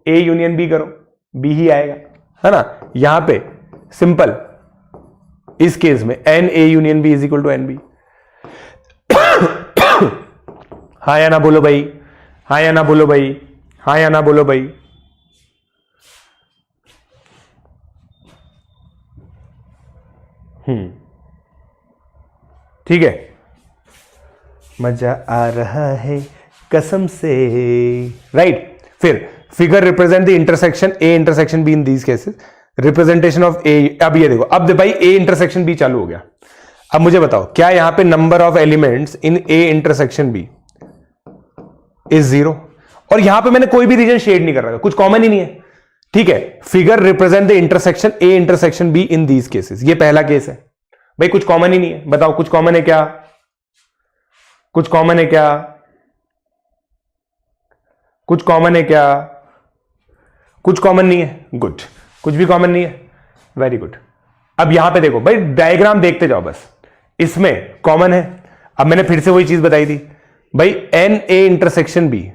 ए यूनियन बी करो, बी ही आएगा, है ना। यहां पे सिंपल, इस केस में N A union B is equal to N B. हाँ या ना बोलो भाई, हाँ या ना बोलो भाई, हाँ या ना बोलो भाई। ठीक है, मजा आ रहा है कसम से, राइट। फिर figure represent the intersection A intersection B in these cases, representation of A. अब ये देखो, अब भाई ए इंटरसेक्शन बी चालू हो गया। अब मुझे बताओ क्या यहां पे number of elements in A intersection B is 0? और यहां पे मैंने कोई भी रीजन शेड नहीं कर रहा, कुछ कॉमन ही नहीं है, ठीक है। Figure represent the intersection A intersection B in these cases, ये पहला केस है। भाई कुछ कॉमन ही नहीं है, बताओ कुछ कॉमन है क्या? कुछ कॉमन है क्या? कुछ कॉमन है क्या? कुछ कॉमन नहीं है, गुड। कुछ भी कॉमन नहीं है, वेरी गुड। अब यहां पे देखो भाई, डायग्राम देखते जाओ बस, इसमें कॉमन है। अब मैंने फिर से वही चीज बताई थी भाई, एन ए इंटरसेक्शन बी।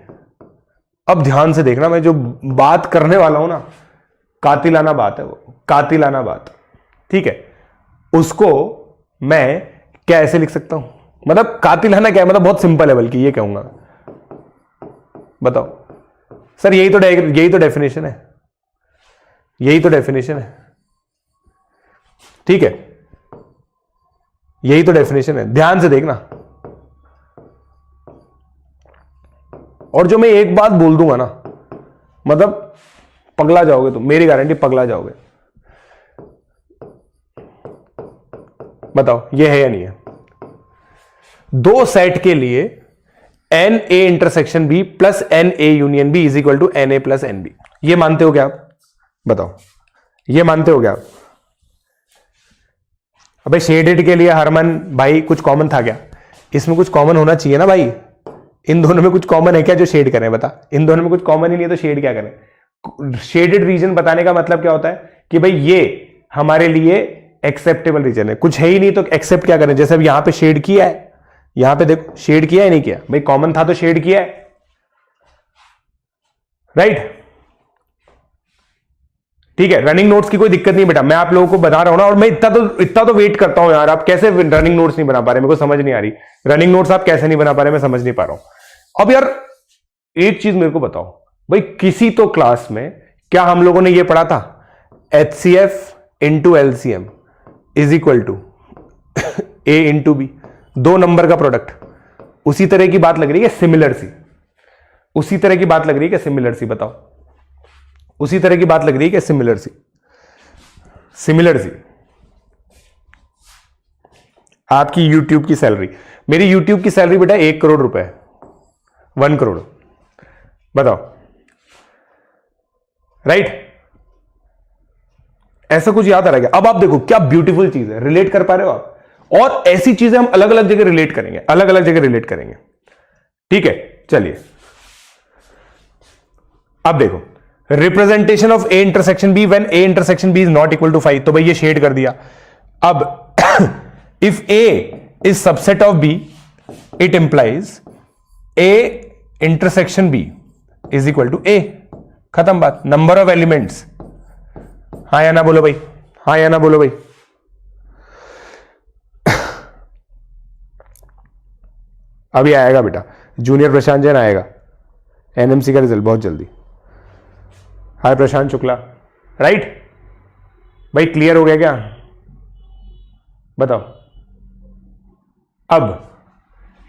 अब ध्यान से देखना, मैं जो बात करने वाला हूं ना, कातिलाना बात है वो, कातिलाना बात, ठीक है। उसको मैं क्या ऐसे लिख सकता हूं, मतलब कातिलाना क्या है, मतलब बहुत सिंपल है, बल्कि ये कहूंगा, बताओ सर, यही तो डेफिनेशन है, यही तो डेफिनेशन है, ठीक है, यही तो डेफिनेशन है, ध्यान से देखना। और जो मैं एक बात बोल दूंगा ना, मतलब पगला जाओगे तुम, मेरी गारंटी पगला जाओगे। बताओ ये है या नहीं है? दो सेट के लिए N A intersection B plus N A union B is equal to N A plus N B, ये मानते हो क्या आप? बताओ, ये मानते हो क्या आप? अबे शेडेड के लिए हरमन भाई कुछ कॉमन था क्या? इसमें कुछ कॉमन होना चाहिए ना भाई, इन दोनों में कुछ कॉमन है क्या जो शेड करें? बता, इन दोनों में कुछ कॉमन ही नहीं है तो शेड क्या करें? शेडेड रीजन बताने का मतलब क्या होता है कि भाई ये हमारे लिए एक्सेप्टेबल रीजन है, कुछ है ही नहीं तो एक्सेप्ट क्या करें? जैसे अब यहां पे शेड किया है, यहां पे देखो शेड किया है नहीं किया, भाई कॉमन था तो शेड किया है, राइट? ठीक है, रनिंग नोट्स की कोई दिक्कत नहीं बेटा, मैं आप लोगों को बता रहा हूं ना, और मैं इतना तो वेट करता हूं यार, आप कैसे रनिंग नोट्स नहीं बना पा रहे, मेरे को समझ नहीं आ रही, रनिंग नोट्स आप कैसे नहीं बना पा रहे, मैं समझ नहीं पा रहा हूं। अब यार एक चीज मेरे को बताओ भाई, किसी तो क्लास में क्या हम लोगों ने ये पढ़ा था, HCF into LCM is equal to A into B, दो नंबर का प्रोडक्ट। उसी तरह की बात लग रही है, सिमिलर सी, उसी तरह की बात लग रही है कि सिमिलर सी, बताओ उसी तरह की बात लग रही है कि सिमिलर सी, सिमिलर सी। आपकी यूट्यूब की सैलरी, मेरी यूट्यूब की सैलरी बेटा 1 करोड़ रुपए है, 1 करोड़, बताओ, राइट? ऐसा कुछ याद आ रहा है क्या? अब आप देखो क्या ब्यूटीफुल चीज है, रिलेट कर पा रहे हो आप? और ऐसी चीजें हम अलग अलग जगह रिलेट करेंगे, अलग अलग जगह रिलेट करेंगे, ठीक है? चलिए अब देखो, representation of A intersection B when A intersection B is not equal to 5, तो भाई ये शेड कर दिया। अब if A is subset of B, it implies A intersection B is equal to A, खत्म बात। नंबर ऑफ एलिमेंट्स, हाँ या ना बोलो भाई, हाँ या ना बोलो भाई। अभी आएगा बेटा, जूनियर प्रशांत जैन आएगा, एनएमसी का रिजल्ट बहुत जल्दी। हाय प्रशांत शुक्ला, राइट भाई? क्लियर हो गया क्या? बताओ। अब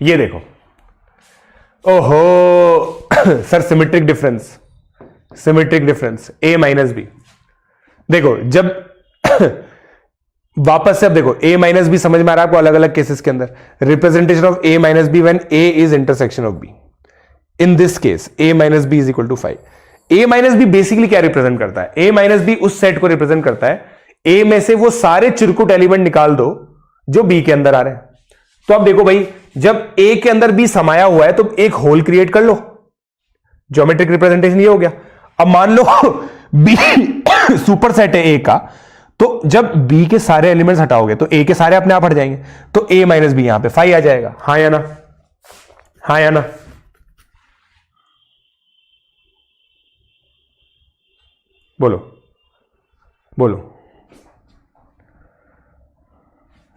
ये देखो, ओहो sir symmetric difference, symmetric difference A minus B. देखो जब वापस से अब देखो, ए माइनस बी समझ में आ रहा है आपको? अलग अलग केसेस के अंदर representation of A minus B when A is intersection of B, in this case A minus B is equal to 5। A minus B basically क्या रिप्रेजेंट करता है? ए माइनस बी उस सेट को रिप्रेजेंट करता है, ए में से वो सारे चिरकुट एलिमेंट निकाल दो जो बी के अंदर आ रहे हैं। तो अब देखो भाई, जब ए के अंदर बी समाया हुआ है तो एक होल क्रिएट कर लो, ज्योमेट्रिक रिप्रेजेंटेशन ये हो गया। अब मान लो बी सुपर सेट है ए का, तो जब बी के सारे एलिमेंट्स हटाओगे तो ए के सारे अपने आप हट जाएंगे, तो ए माइनस बी यहां पे 5 आ जाएगा, हाँ या ना? हाँ या ना? बोलो बोलो,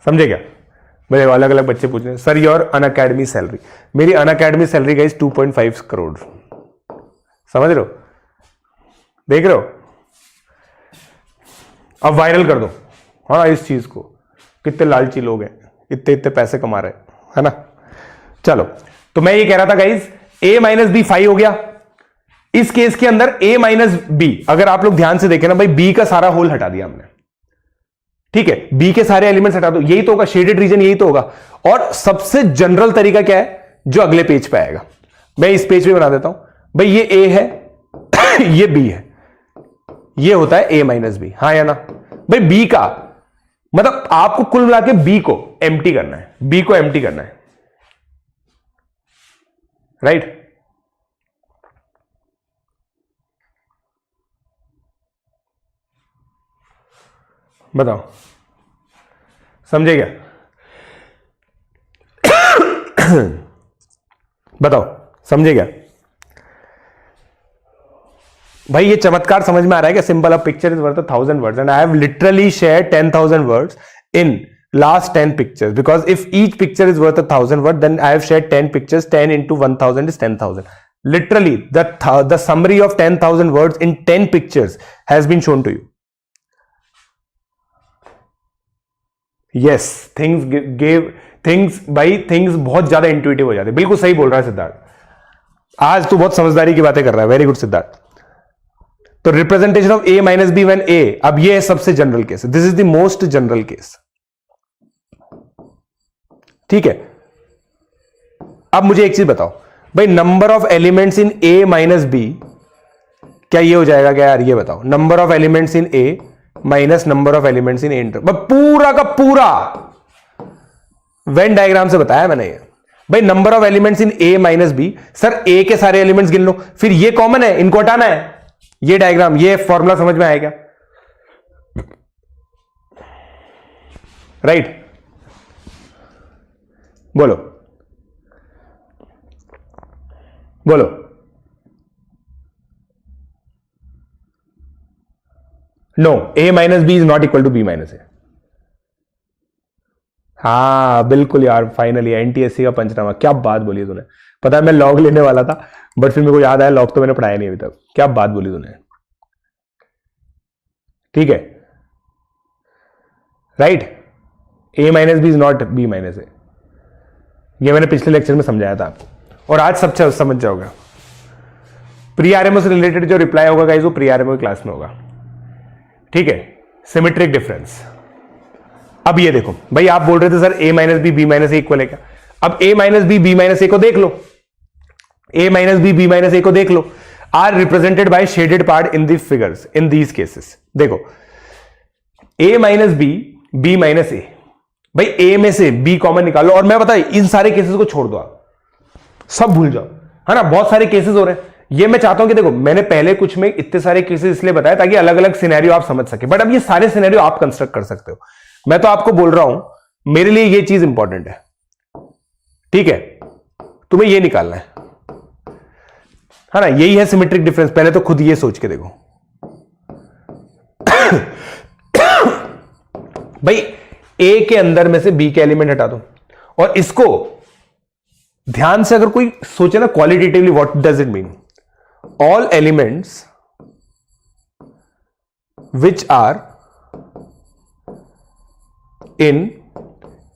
समझे क्या? मेरे अलग अलग बच्चे पूछ रहे हैं सर योर अनअकैडमी सैलरी। मेरी अनअकैडमी सैलरी गाइस 2.5 करोड़, समझ रहे हो? देख रहे हो? अब वायरल कर दो हाँ इस चीज को, कितने लालची लोग हैं, इतने इतने पैसे कमा रहे हैं, है ना? चलो, तो मैं ये कह रहा था गाइस, a माइनस बी 5 हो गया। इस केस के अंदर a माइनस बी, अगर आप लोग ध्यान से देखें ना भाई, b का सारा होल हटा दिया हमने, ठीक है? b के सारे एलिमेंट्स हटा दो, यही तो होगा शेडेड रीजन, यही तो होगा। और सबसे जनरल तरीका क्या है जो अगले पेज पे आएगा, मैं इस पेज पे बना देता हूं भाई, ये a है ये b है, ये होता है a माइनस बी, हाँ या ना? भाई b का मतलब आपको कुल मिला के b को एम्प्टी करना है, b को एम्प्टी करना है, राइट? बताओ, समझे क्या? बताओ, समझे क्या? भाई ये चमत्कार समझ में आ रहा है क्या? Simple, a picture is worth 1,000 words and I have literally share 10,000 words in last 10 pictures, because if each picture is worth 1,000 word, then I have shared 10 pictures. 10 into 1,000 is 10,000. Literally, the summary of 10,000 words in 10 pictures has been shown to you. Yes, things बहुत ज्यादा intuitive हो जाते. बिल्कुल सही बोल रहा है सिद्धार्थ. आज तू बहुत समझदारी की बातें कर रहा है. Very good Siddharth. तो representation of A minus B when A, अब ये है सबसे general case. This is the most general case. ठीक है. अब मुझे एक चीज बताओ भाई, number of elements in A minus B, क्या ये हो जाएगा क्या यार? ये बताओ, number of elements in A minus number of elements in A inter, पूरा का पूरा वेन डायग्राम से बताया मैंने ये. भाई number of elements in A minus B, sir A के सारे एलिमेंट्स गिन लो, फिर ये कॉमन है, इनको हटाना है. ये डायग्राम, ये फॉर्मूला समझ में आएगा? राइट? बोलो बोलो. No, A minus B is not equal to B minus A. हाँ बिल्कुल यार, फाइनली एनटीएससी का पंचनामा. क्या बात बोली तूने. पता है मैं लॉग लेने वाला था, बट फिर मेरे को याद आया लॉग तो मैंने पढ़ाया नहीं अभी तक. क्या बात बोली तूने. ठीक है, right. A minus B is not B minus A, ये मैंने पिछले लेक्चर में समझाया था आपको, और आज सब समझ जाओगे. प्री आरएमओ से रिलेटेड जो रिप्लाई होगा गाइस, वो प्री आरएमओ की क्लास में होगा. ठीक है. Symmetric difference. अब ये देखो भाई, आप बोल रहे थे sir A minus B minus A equal है क्या? अब A minus B minus A को देख लो. A minus B minus A को देख लो, are represented by shaded part in the figures in these cases. देखो ए माइनस बी माइनस ए, भाई ए में से बी कॉमन निकालो, और मैं बता इन सारे केसेस को छोड़ दो, आप सब भूल जाओ, है ना. बहुत सारे केसेस हो रहे हैं. ये मैं चाहता हूं कि देखो, मैंने पहले कुछ में इतने सारे केसेस इसलिए बताया ताकि अलग अलग सिनेरियो आप समझ सके, बट अब ये सारे सिनेरियो आप कंस्ट्रक्ट कर सकते हो. मैं तो आपको बोल रहा हूं, मेरे लिए ये चीज इंपॉर्टेंट है. ठीक है, तुम्हें ये निकालना है ना. यही है सिमेट्रिक डिफरेंस. पहले तो खुद ये सोच के देखो भाई, ए के अंदर में से बी के एलिमेंट हटा दो, और इसको ध्यान से अगर कोई सोचे ना qualitatively, what does it mean? All elements which are in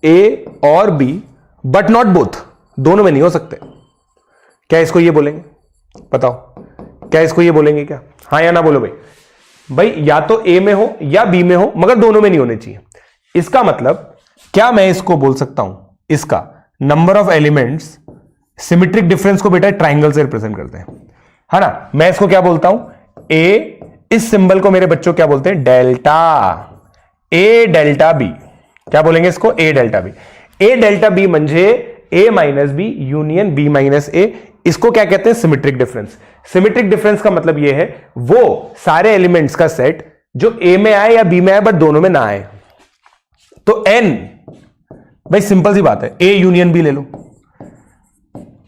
A और बी बट नॉट बोथ, दोनों में नहीं हो सकते. क्या इसको ये बोलेंगे? बताओ, क्या इसको ये बोलेंगे क्या? हाँ या ना बोलो भाई. भाई या तो ए में हो या बी में हो, मगर दोनों में नहीं होने चाहिए. इसका मतलब क्या मैं इसको बोल सकता हूं, इसका number of elements, symmetric difference को बेटा ट्राइंगल से रिप्रेजेंट करते हैं, है ना. मैं इसको क्या बोलता हूं? ए, इस सिंबल को मेरे बच्चों क्या बोलते हैं? डेल्टा. A delta B. क्या बोलेंगे इसको? A delta B. A delta B म्हणजे A minus B union B minus A. इसको क्या कहते हैं? Symmetric difference. सिमेट्रिक डिफरेंस का मतलब यह है वो सारे एलिमेंट्स का सेट जो ए में आए या बी में आए बट दोनों में ना आए. तो एन, भाई सिंपल सी बात है, ए यूनियन बी ले लो.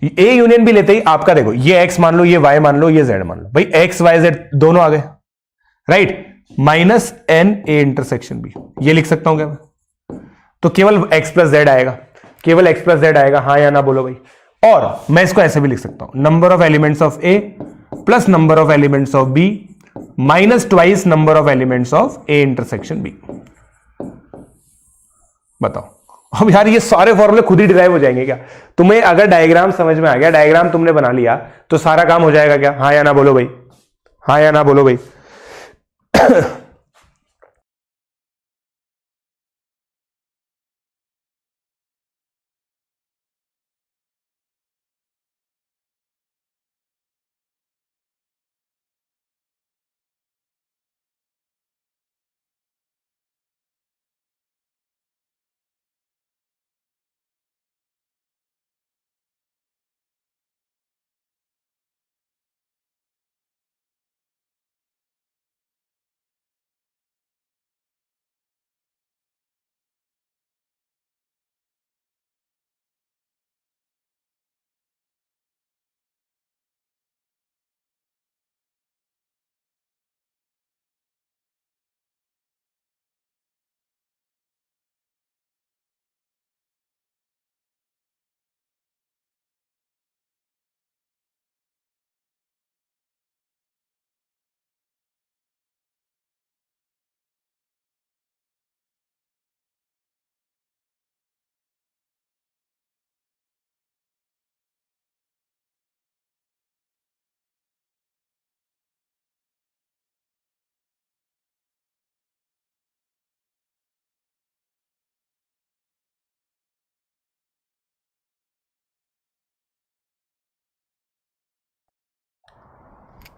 ए यूनियन बी लेते ही आपका देखो, ये एक्स मान लो, ये वाई मान लो, ये जेड मान लो. भाई एक्स वाई जेड दोनों आ गए, right. Minus N A intersection B, ये लिख सकता हूं क्या मैं? तो केवल एक्स प्लस जेड आएगा, केवल एक्स प्लस जेड आएगा. हाँ या ना बोलो भाई. और मैं इसको ऐसे भी लिख सकता हूं, number of elements of A plus number of elements of B minus twice number of elements of A intersection B. बताओ. अब यार ये सारे फॉर्मूले खुद ही डिराइव हो जाएंगे क्या? तुम्हें अगर डायग्राम समझ में आ गया, डायग्राम तुमने बना लिया, तो सारा काम हो जाएगा क्या? हाँ या ना बोलो भाई. हाँ या ना बोलो भाई.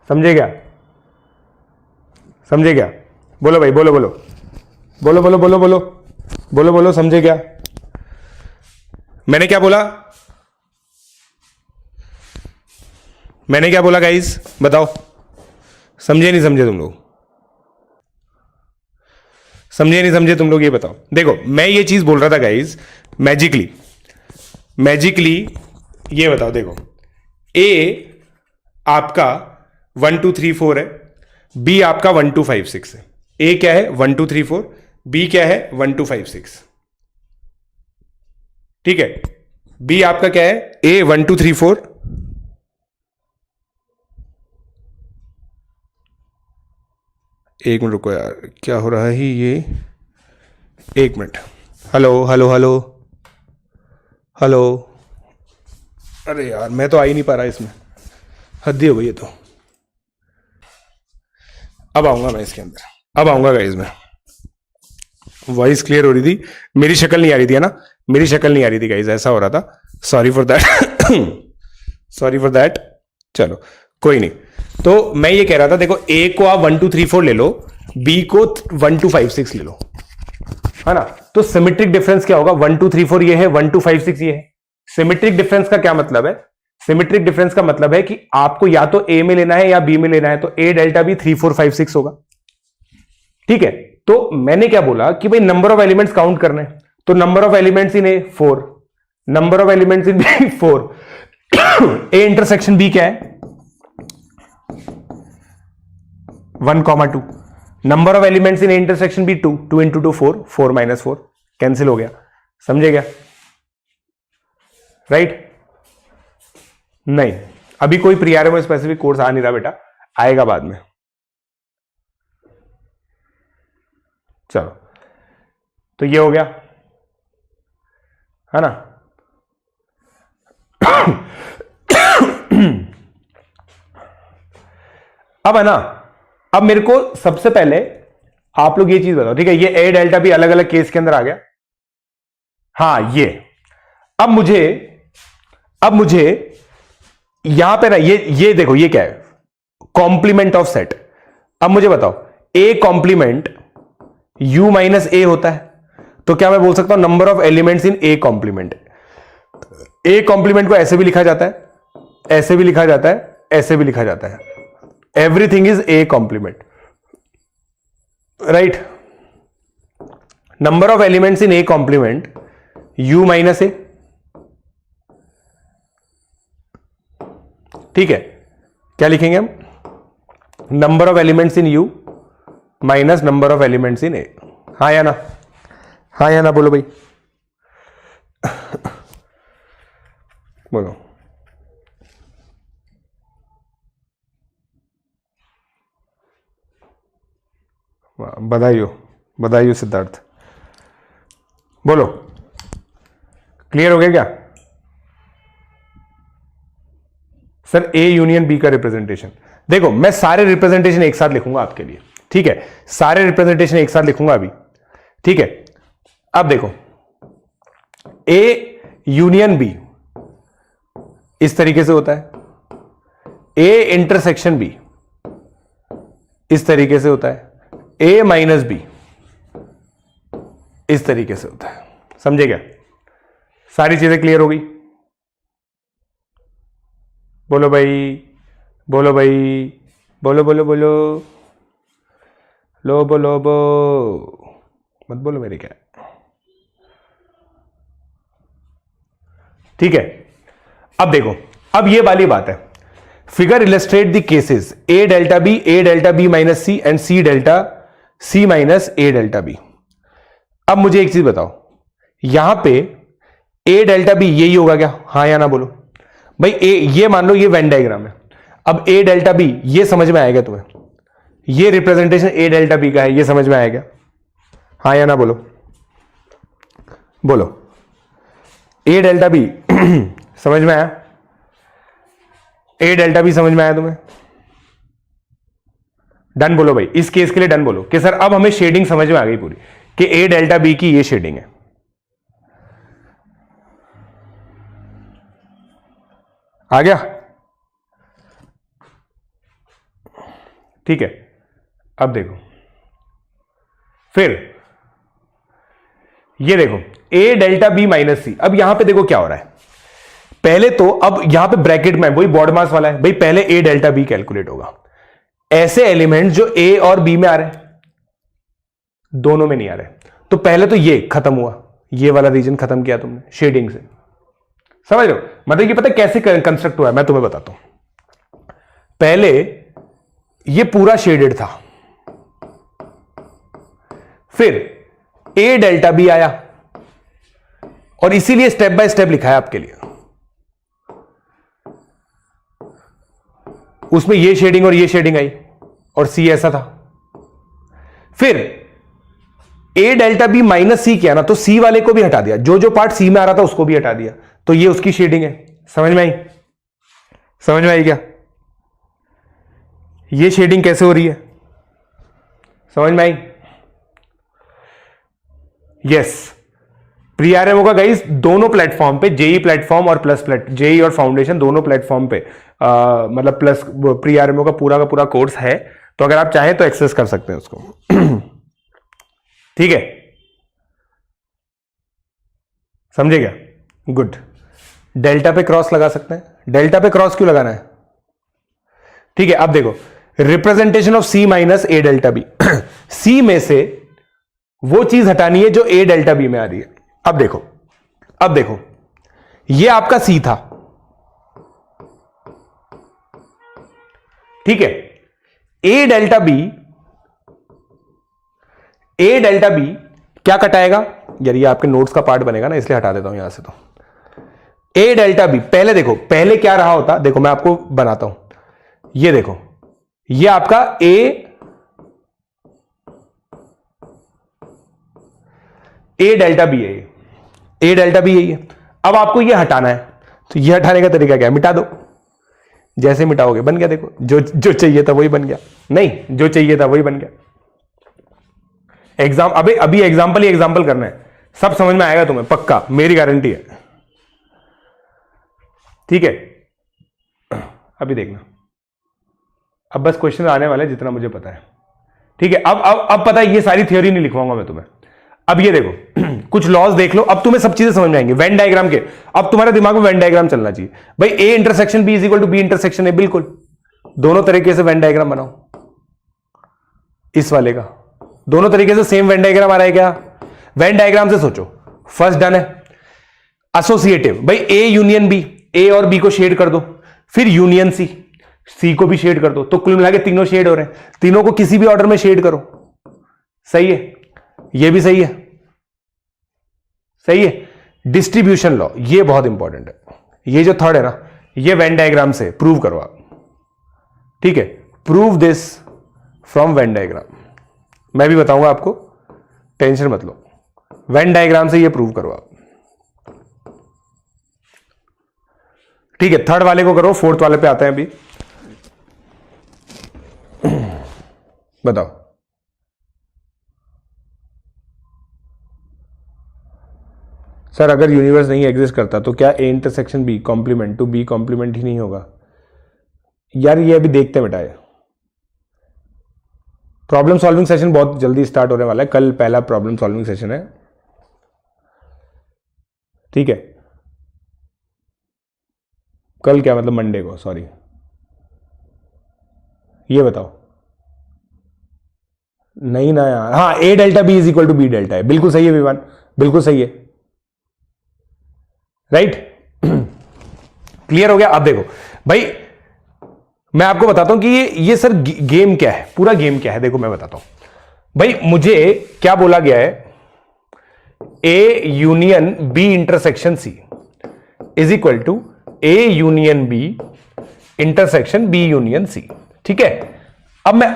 समझे क्या? समझे क्या? बोलो भाई, बोलो बोलो बोलो बोलो बोलो बोलो बोलो बोलो, समझे क्या? मैंने क्या बोला? मैंने क्या बोला गाइस, बताओ? समझे नहीं समझे तुम लोग? समझे नहीं समझे तुम लोग, ये बताओ। देखो मैं ये चीज बोल रहा था गाइस, मैजिकली मैजिकली ये बताओ। देखो ए आपका 1 2 3 4 है, बी आपका 1 2 5 6 है। ए क्या है? 1 2 3 4। बी क्या है? 1 2 5 6। ठीक है, बी आपका क्या है? ए 1 2 3 4। एक मिनट रुको यार, क्या हो रहा है ये? एक minute. Hello hello hello hello. अरे यार मैं तो आ ही नहीं पा रहा इसमें, हद ही हो गई ये तो। अब आऊंगा मैं इसके अंदर, अब आऊंगा गाइस मैं। वॉइस क्लियर हो रही थी, मेरी शक्ल नहीं आ रही थी, है ना? मेरी शक्ल नहीं आ रही थी गाइस, ऐसा हो रहा था। Sorry for that sorry for that. चलो कोई नहीं। तो मैं ये कह रहा था, देखो ए को आप 1 2 3 4 ले लो, बी को 1 2 5 6 ले लो, है ना? तो सिमेट्रिक डिफरेंस क्या होगा? 1 2 3 4 ये है, 1 2 5 6 ये है। सिमेट्रिक डिफरेंस का क्या मतलब है? सिमेट्रिक डिफरेंस का मतलब है कि आपको या तो ए में लेना है या बी में लेना है, तो ए डेल्टा बी 3 4 5 6 होगा। ठीक है, तो मैंने क्या बोला कि भाई नंबर ऑफ एलिमेंट्स काउंट करने, तो number of elements in A 4, number of elements in B 4। A intersection B क्या है? 1, 2। Number of elements in A intersection B 2, 2 into 2 4, 4 minus 4 cancel हो गया। समझे क्या? राइट? नहीं, अभी कोई प्रीआरएमओ स्पेसिफिक कोर्स आ नहीं रहा बेटा, आएगा बाद में। चलो, तो ये हो गया, है ना? अब है ना, अब मेरे को सबसे पहले आप लोग ये चीज बताओ, ठीक है? ये ए डेल्टा बी अलग अलग केस के अंदर आ गया। हाँ ये, अब मुझे यहां पे ना ये देखो, ये क्या है? Complement of set. अब मुझे बताओ, A complement U minus A होता है, तो क्या मैं बोल सकता हूं number of elements in A complement? A complement को ऐसे भी लिखा जाता है, ऐसे भी लिखा जाता है, ऐसे भी लिखा जाता है। Everything is A complement, right? Number of elements in A complement U minus A. ठीक है, क्या लिखेंगे हम? Number of elements in U minus number of elements in A. हाँ या ना? हाँ या ना? बोलो भाई बोलो। बधाई हो सिद्धार्थ। बोलो, क्लियर हो गया क्या? सर ए यूनियन बी का रिप्रेजेंटेशन, देखो मैं सारे रिप्रेजेंटेशन एक साथ लिखूंगा आपके लिए, ठीक है? सारे रिप्रेजेंटेशन एक साथ लिखूंगा अभी, ठीक है? अब देखो, ए यूनियन बी इस तरीके से होता है, ए इंटरसेक्शन बी इस तरीके से होता है, ए माइनस बी इस तरीके से होता है। समझे क्या? सारी चीजें क्लियर हो गई? बोलो भाई, बोलो भाई, बोलो बोलो बोलो, लो बोलो बो, मत बोलो मेरे क्या। ठीक है, अब देखो, अब ये वाली बात है, figure illustrate the cases A delta B minus C and C delta C minus A delta B. अब मुझे एक चीज बताओ, यहां पे ए डेल्टा बी यही होगा क्या? हाँ या ना बोलो भाई। ए, ये मान लो ये वेन डायग्राम है, अब ए डेल्टा बी ये समझ में आएगा तुम्हें? ये रिप्रेजेंटेशन ए डेल्टा बी का है, ये समझ में आएगा? हाँ या ना बोलो, बोलो। ए डेल्टा बी समझ में आया? ए डेल्टा बी समझ में आया तुम्हें? डन बोलो भाई, इस केस के लिए डन बोलो कि सर अब हमें शेडिंग समझ में आ गई पूरी, कि ए डेल्टा बी की ये शेडिंग है। आ गया? ठीक है, अब देखो, फिर ये देखो ए डेल्टा बी माइनस सी। अब यहां पे देखो क्या हो रहा है, पहले तो अब यहां पे ब्रैकेट में वही बॉड मास वाला है भाई, पहले ए डेल्टा बी कैलकुलेट होगा। ऐसे एलिमेंट जो ए और बी में आ रहे हैं, दोनों में नहीं आ रहे, तो पहले तो ये खत्म हुआ, ये वाला रीजन खत्म किया तुमने शेडिंग से, समझ लो। मतलब ये पता है कैसे कंस्ट्रक्ट हुआ है, मैं तुम्हें बताता हूं। पहले ये पूरा शेडेड था, फिर ए डेल्टा बी आया, और इसीलिए स्टेप बाय स्टेप लिखा है आपके लिए। उसमें ये शेडिंग और ये शेडिंग आई, और सी ऐसा था। फिर ए डेल्टा बी माइनस सी किया ना, तो सी वाले को भी हटा दिया, जो जो पार्ट सी में आ रहा था उसको भी हटा दिया, तो ये उसकी शेडिंग है। समझ में आई? समझ में आई क्या? ये शेडिंग कैसे हो रही है, समझ में आई? यस, प्री आरएमओ का गाइस दोनों प्लेटफॉर्म पे, जेई प्लेटफॉर्म और प्लस जेई और फाउंडेशन दोनों प्लेटफॉर्म पे मतलब प्लस प्री आरएमओ का पूरा कोर्स है, तो अगर आप चाहें तो एक्सेस कर सकते हैं उसको। ठीक है, समझे क्या? गुड। डेल्टा पे क्रॉस लगा सकते हैं। डेल्टा पे क्रॉस क्यों लगाना है? ठीक है, अब देखो representation of C minus A delta B. C में से वो चीज हटानी है जो ए डेल्टा बी में आ रही है। अब देखो ये आपका सी था, ठीक है। ए डेल्टा बी क्या कटाएगा यार, ये आपके नोट्स का पार्ट बनेगा ना, इसलिए हटा देता हूं यहां से। तो ए डेल्टा बी पहले देखो, पहले क्या रहा होता, देखो मैं आपको बनाता हूं। ये देखो, ये आपका ए डेल्टा बी है, ए डेल्टा बी यही है। अब आपको ये हटाना है, तो ये हटाने का तरीका क्या है? मिटा दो। जैसे मिटाओगे बन गया, देखो जो चाहिए था वही बन गया। नहीं, जो चाहिए था वही बन गया। अभी एग्जाम्पल ही एग्जाम्पल करना है, सब समझ में आएगा तुम्हें पक्का, मेरी गारंटी है। ठीक है, अभी देखना, अब बस क्वेश्चन आने वाले जितना मुझे पता है। ठीक है, अब पता है, ये सारी थ्योरी नहीं लिखवाऊंगा मैं तुम्हें। अब ये देखो कुछ लॉज देख लो, अब तुम्हें सब चीजें समझ में आएंगी वेन डायग्राम के। अब तुम्हारे दिमाग में वेन डायग्राम चलना चाहिए भाई। A intersection B is equal to B intersection A, बिल्कुल दोनों तरीके से वेन डायग्राम बनाओ। इस वाले का दोनों तरीके से सेम वेन डायग्राम आ रहा है क्या? वेन डायग्राम से सोचो, फर्स्ट डन है। एसोसिएटिव भाई, ए यूनियन बी, ए और बी को शेड कर दो, फिर यूनियन सी, सी को भी शेड कर दो, तो कुल मिला के तीनों शेड हो रहे हैं। तीनों को किसी भी ऑर्डर में शेड करो, सही है। ये भी सही है, सही है। डिस्ट्रीब्यूशन लॉ, ये बहुत इंपॉर्टेंट है। ये जो थर्ड है ना, ये वेन डायग्राम से प्रूव करो आप। ठीक है, prove this from Venn diagram. मैं भी बताऊंगा आपको, टेंशन मत लो। वेन डायग्राम से ये प्रूव करो आप। ठीक है, थर्ड वाले को करो, फोर्थ वाले पे आते हैं अभी। बताओ, सर अगर यूनिवर्स नहीं एग्जिस्ट करता तो क्या A intersection B complement to B complement ही नहीं होगा? यार ये अभी देखते बेटा, प्रॉब्लम सॉल्विंग सेशन बहुत जल्दी स्टार्ट होने वाला है। कल पहला प्रॉब्लम सॉल्विंग सेशन है, ठीक है। कल क्या मतलब, मंडे को, सॉरी। ये बताओ, नहीं ना यार, हाँ, A delta B is equal to B delta है, बिल्कुल सही है विमान, बिल्कुल सही है, राइट। क्लियर हो गया? अब देखो भाई, मैं आपको बताता हूं कि ये सर गेम क्या है, पूरा गेम क्या है। देखो मैं बताता हूं भाई, मुझे क्या बोला गया है, A union B intersection C is equal to A union B intersection B union C, ठीक है। अब मैं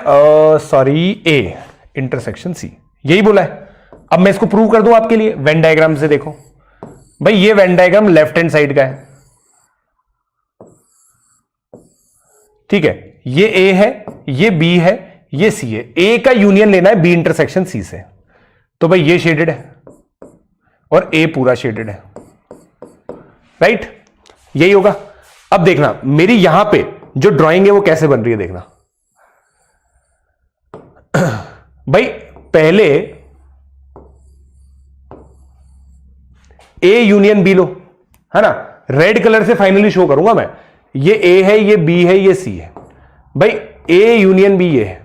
सॉरी, ए इंटरसेक्शन सी, यही बोला है। अब मैं इसको प्रूव कर दूं आपके लिए वेन डायग्राम से। देखो भाई, ये Venn diagram left hand side का है, ठीक है। ये ए है, ये बी है, ये सी है। ए का यूनियन लेना है बी इंटरसेक्शन सी से, तो भाई ये शेडेड है और ए पूरा शेडेड है, राइट। यही होगा। अब देखना मेरी यहां पे जो ड्राइंग है वो कैसे बन रही है, देखना। भाई पहले ए यूनियन बी लो, है ना, रेड कलर से फाइनली शो करूंगा मैं, ये ए है, ये बी है, ये सी है। भाई ए यूनियन बी ये है,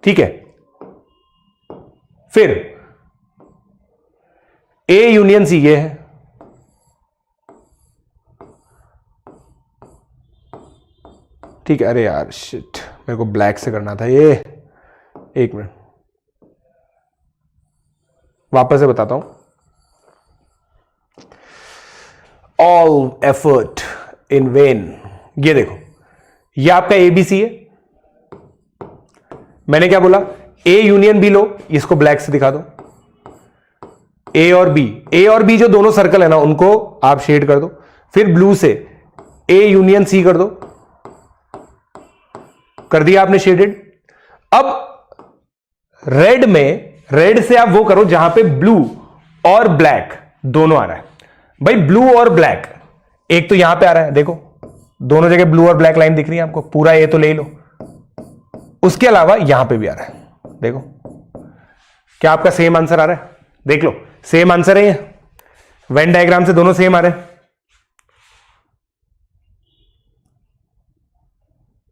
ठीक है। फिर ए यूनियन सी ये है, ठीक है। अरे यार शिट, मेरे को ब्लैक से करना था ये, एक मिनट वापस से बताता हूं। ऑल एफर्ट इन वेन, ये देखो, ये आपका एबीसी है। मैंने क्या बोला, ए यूनियन बी लो, इसको ब्लैक से दिखा दो। ए और बी जो दोनों सर्कल है ना, उनको आप शेड कर दो। फिर ब्लू से ए यूनियन सी कर दो, कर दिया आपने शेडेड। अब रेड में, रेड से आप वो करो जहां पे ब्लू और ब्लैक दोनों आ रहा है। भाई ब्लू और ब्लैक एक तो यहां पे आ रहा है, देखो दोनों जगह ब्लू और ब्लैक लाइन दिख रही है आपको, पूरा ए तो ले लो। उसके अलावा यहां पे भी आ रहा है, देखो क्या आपका सेम आंसर आ रहा है, देख लो सेम आंसर है ये, वेन डायग्राम से दोनों सेम आ रहे हैं।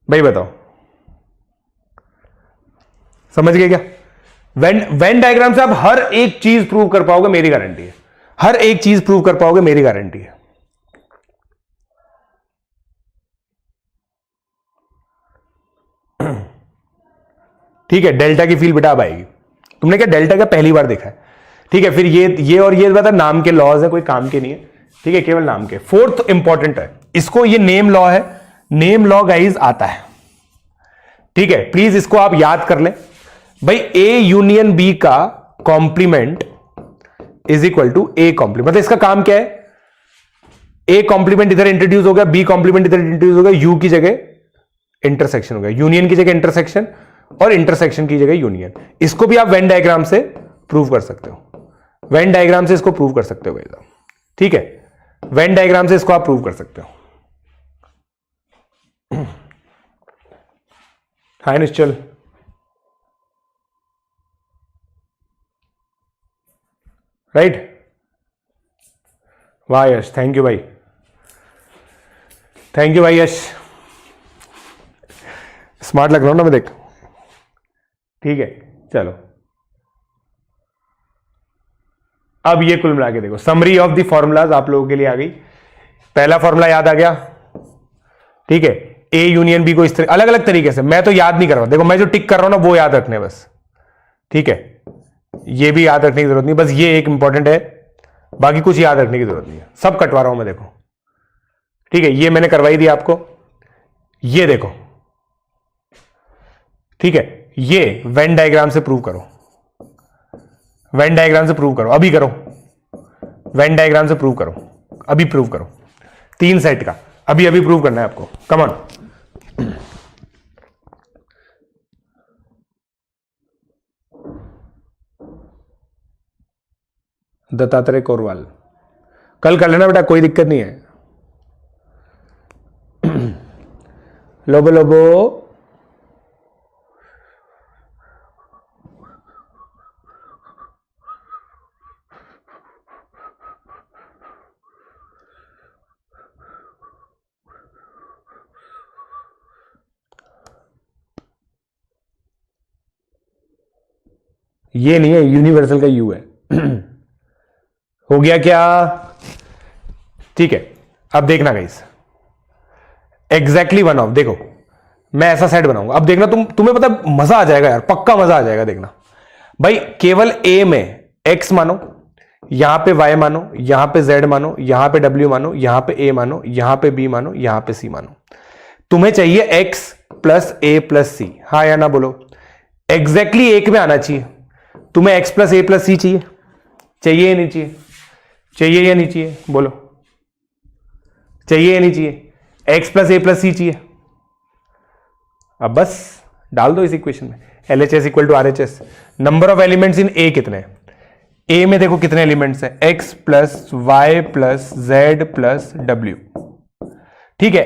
भाई बताओ, समझ गए क्या? वेन डायग्राम से आप हर एक चीज प्रूव कर पाओगे, मेरी गारंटी है, हर एक चीज प्रूव कर पाओगे, मेरी गारंटी है। ठीक है, डेल्टा की फील बेटा अब आएगी। तुमने क्या डेल्टा का पहली बार देखा है? ठीक है, फिर ये और ये बता, नाम के लॉज है, कोई काम के नहीं है, ठीक है, केवल नाम के। फोर्थ इंपॉर्टेंट है, इसको, ये नेम लॉ है, नेम लॉ गाइज आता है, ठीक है, प्लीज इसको आप याद कर लें। भाई ए यूनियन बी का complement is equal to A complement, मतलब इसका काम क्या है, ए कॉम्प्लीमेंट इधर इंट्रोड्यूस हो गया, बी कॉम्प्लीमेंट इधर इंट्रोड्यूस हो गया, यू की जगह इंटरसेक्शन हो गया, यूनियन की जगह इंटरसेक्शन और इंटरसेक्शन की जगह यूनियन। इसको भी आप वेन डायग्राम से प्रूव कर सकते हो, वेन डायग्राम से इसको प्रूव कर सकते हो भाई, ठीक है, वेन डायग्राम से इसको आप प्रूव कर सकते हो। हाय निश्चल, राइट, वाह यश, थैंक यू भाई, थैंक यू भाई यश, स्मार्ट लग रहा हूं ना मैं, देख, ठीक है। चलो अब ये कुल मिला के देखो, समरी ऑफ द फॉर्मूलाज आप लोगों के लिए आ गई। पहला फॉर्मूला याद आ गया, ठीक है, ए यूनियन बी को इस तरह अलग अलग तरीके से, मैं तो याद नहीं कर रहा, देखो मैं जो टिक कर रहा हूं ना वो याद रखने बस, ठीक है, ये भी याद रखने की जरूरत नहीं, बस ये एक इंपॉर्टेंट है, बाकी कुछ याद रखने की जरूरत नहीं है, सब कटवा रहा हूं मैं, देखो, ठीक है, ये मैंने करवाई दी आपको, ये देखो, ठीक है, ये वेन डायग्राम से प्रूव करो, वेन डायग्राम से प्रूव करो, अभी करो, वेन डायग्राम से प्रूव करो, अभी प्रूव करो, 3 सेट का अभी अभी प्रूव करना है आपको, कम ऑन। दत्तात्रेय कोरवाल, कल कर लेना बेटा, कोई दिक्कत नहीं है। लोबो लोबो, ये नहीं है, यूनिवर्सल का यू है। हो गया क्या? ठीक है, अब देखना गाइस, एग्जैक्टली वन ऑफ, देखो मैं ऐसा सेट बनाऊंगा, अब देखना तुम्हें पता मजा आ जाएगा यार, पक्का मजा आ जाएगा, देखना भाई, केवल ए में x मानो, यहां पे y मानो, यहां पे z मानो, यहां पे w मानो, यहां पे a मानो, यहां पे b मानो, यहां पे c मानो। तुम्हें चाहिए x plus a plus c, हाँ या ना बोलो, एग्जैक्टली एक में आना चाहिए। तुम्हें x plus a plus c चाहिए, चाहिए या नहीं चाहिए? चाहिए या नहीं चाहिए? बोलो, चाहिए या नहीं चाहिए? x plus a plus c चाहिए। अब बस डाल दो इस इक्वेशन में, LHS equal to RHS। Number of elements in A कितने हैं? A में देखो कितने एलिमेंट्स हैं, x plus Y plus z plus डब्ल्यू। ठीक है,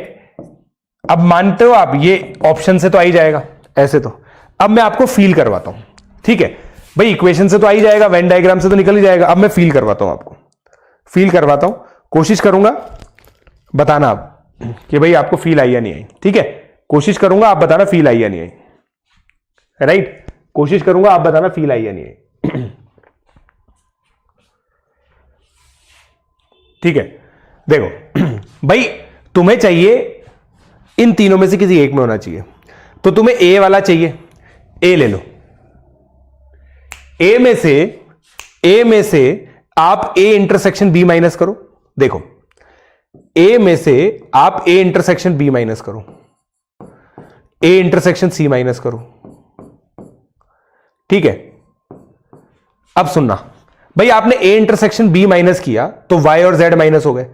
अब मानते हो आप, ये ऑप्शन से तो आ ही जाएगा, ऐसे तो अब मैं आपको फील करवाता हूं, ठीक है भाई, इक्वेशन से तो आ ही जाएगा, वेन डायग्राम से तो निकल ही जाएगा। अब मैं फील करवाता हूं आपको, फील करवाता हूं, कोशिश करूंगा बताना आप कि भाई आपको फील आई या नहीं आई, ठीक है, कोशिश करूंगा आप बताना फील आई या नहीं आई, राइट, कोशिश करूंगा आप बताना फील आई या नहीं आई। ठीक है, देखो भाई तुम्हें चाहिए इन तीनों में से किसी एक में होना चाहिए, तो तुम्हें ए वाला चाहिए, ए ले लो। ए में से आप ए इंटरसेक्शन बी माइनस करो, देखो ए में से आप ए इंटरसेक्शन बी माइनस करो, ए इंटरसेक्शन सी माइनस करो, ठीक है। अब सुनना भाई, आपने ए इंटरसेक्शन बी माइनस किया तो वाई और जेड माइनस हो गए,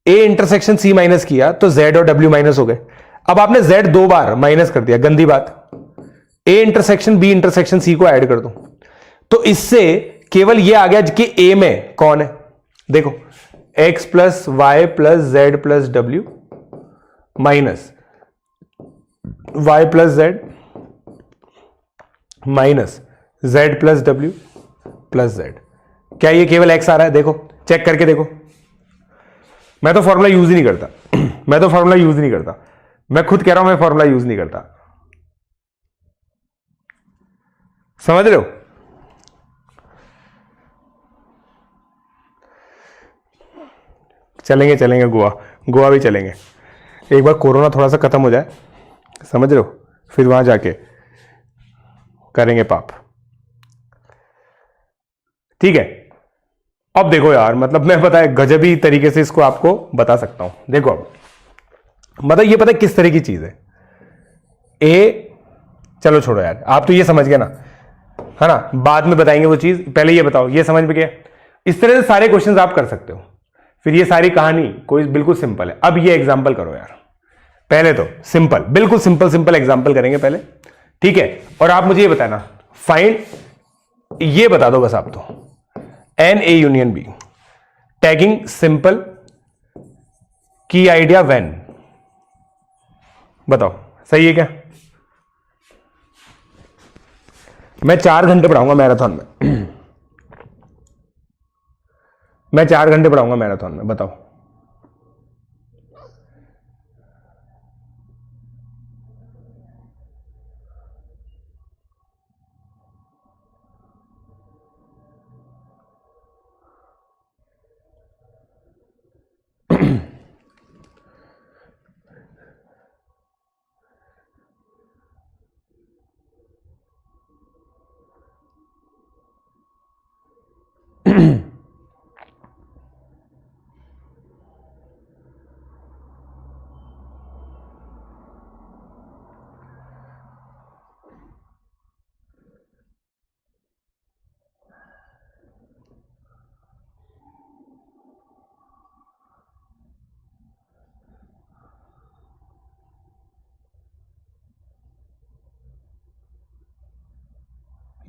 ए इंटरसेक्शन सी माइनस किया तो जेड और डब्ल्यू माइनस हो गए। अब आपने जेड 2 बार माइनस कर दिया, गंदी बात। A intersection B intersection C को ऐड कर दो, तो इससे केवल ये आ गया कि ए में कौन है, देखो x plus Y plus z plus W minus Y plus Z minus Z plus W plus Z. क्या ये केवल x आ रहा है? देखो चेक करके देखो, मैं तो फॉर्मूला यूज ही नहीं करता मैं तो फॉर्मूला यूज नहीं करता, मैं खुद कह रहा हूं मैं फॉर्मूला यूज नहीं करता, समझ रहे हो? चलेंगे चलेंगे गोवा भी चलेंगे, एक बार कोरोना थोड़ा सा खत्म हो जाए, समझ रहे हो, फिर वहां जाके करेंगे पाप, ठीक है। अब देखो यार, मतलब मैं पता है गजबी तरीके से इसको आपको बता सकता हूं। देखो अब मतलब ये पता है किस तरह की चीज है, ए चलो छोड़ो यार, आप तो ये समझ गए ना, है ना, बाद में बताएंगे वो चीज, पहले ये बताओ ये समझ में गया। इस तरह से सारे क्वेश्चंस आप कर सकते हो, फिर ये सारी कहानी कोई बिल्कुल सिंपल है। अब ये एग्जांपल करो यार, पहले तो सिंपल, बिल्कुल सिंपल एग्जांपल करेंगे पहले, ठीक है। और आप मुझे ये बताना, फाइंड, ये बता दो बस आप तो, n A union B, tagging simple, key idea when, बताओ सही है क्या? मैं 4 घंटे पढ़ाऊंगा मैराथन में मैं 4 घंटे पढ़ाऊंगा मैराथन में, बताओ।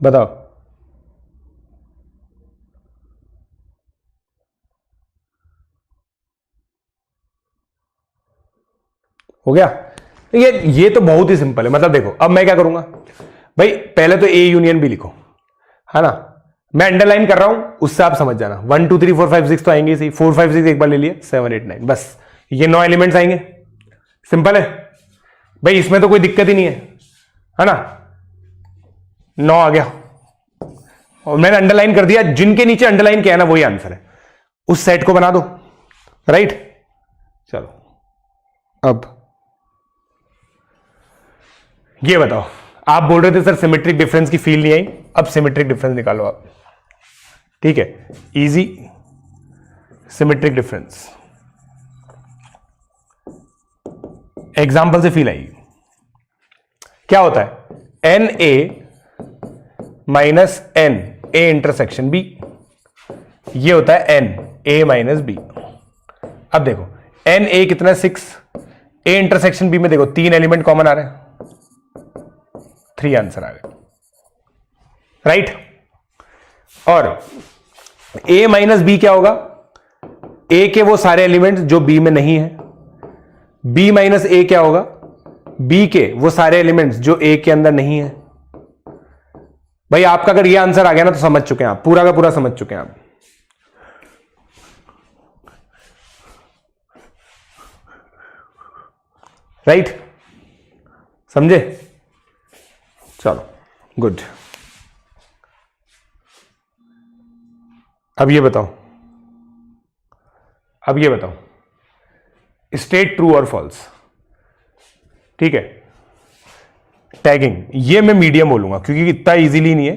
बताओ हो गया? ये तो बहुत ही सिंपल है। मतलब देखो अब मैं क्या करूंगा भाई, पहले तो ए यूनियन बी लिखो, है ना, मैं अंडरलाइन कर रहा हूं, उससे आप समझ जाना। 1 2 3 4 5 6 तो आएंगे सही, 4 5 6 एक बार ले लिए, 7 8 9, बस ये 9 एलिमेंट्स आएंगे, सिंपल है भाई, इसमें तो कोई दिक्कत ही नहीं है ना। 9 आ गया और मैंने अंडरलाइन कर दिया, जिनके नीचे अंडरलाइन किया है ना वही आंसर है, उस सेट को बना दो, राइट। चलो अब ये बताओ, आप बोल रहे थे सर सिमेट्रिक डिफरेंस की फील नहीं आई, अब सिमेट्रिक डिफरेंस निकालो आप, ठीक है, इजी सिमेट्रिक डिफरेंस, एग्जाम्पल से फील आई। क्या होता है, n A minus N A intersection B, ये होता है एन ए माइनस बी। अब देखो एन ए कितना 6, ए इंटरसेक्शन बी में देखो 3 एलिमेंट कॉमन आ रहे हैं, 3 आंसर आ गए, राइट। और a माइनस बी क्या होगा, a के वो सारे एलिमेंट्स जो b में नहीं है, b माइनस a क्या होगा, बी के वो सारे एलिमेंट्स जो ए के अंदर नहीं है। भाई आपका अगर ये आंसर आ गया ना तो समझ चुके हैं आप, पूरा का पूरा समझ चुके हैं आप। राइट, समझे? चलो गुड। अब ये बताओ, स्टेट ट्रू और फॉल्स। ठीक है, टैगिंग ये मैं मीडियम बोलूंगा क्योंकि इतना इजीली नहीं है,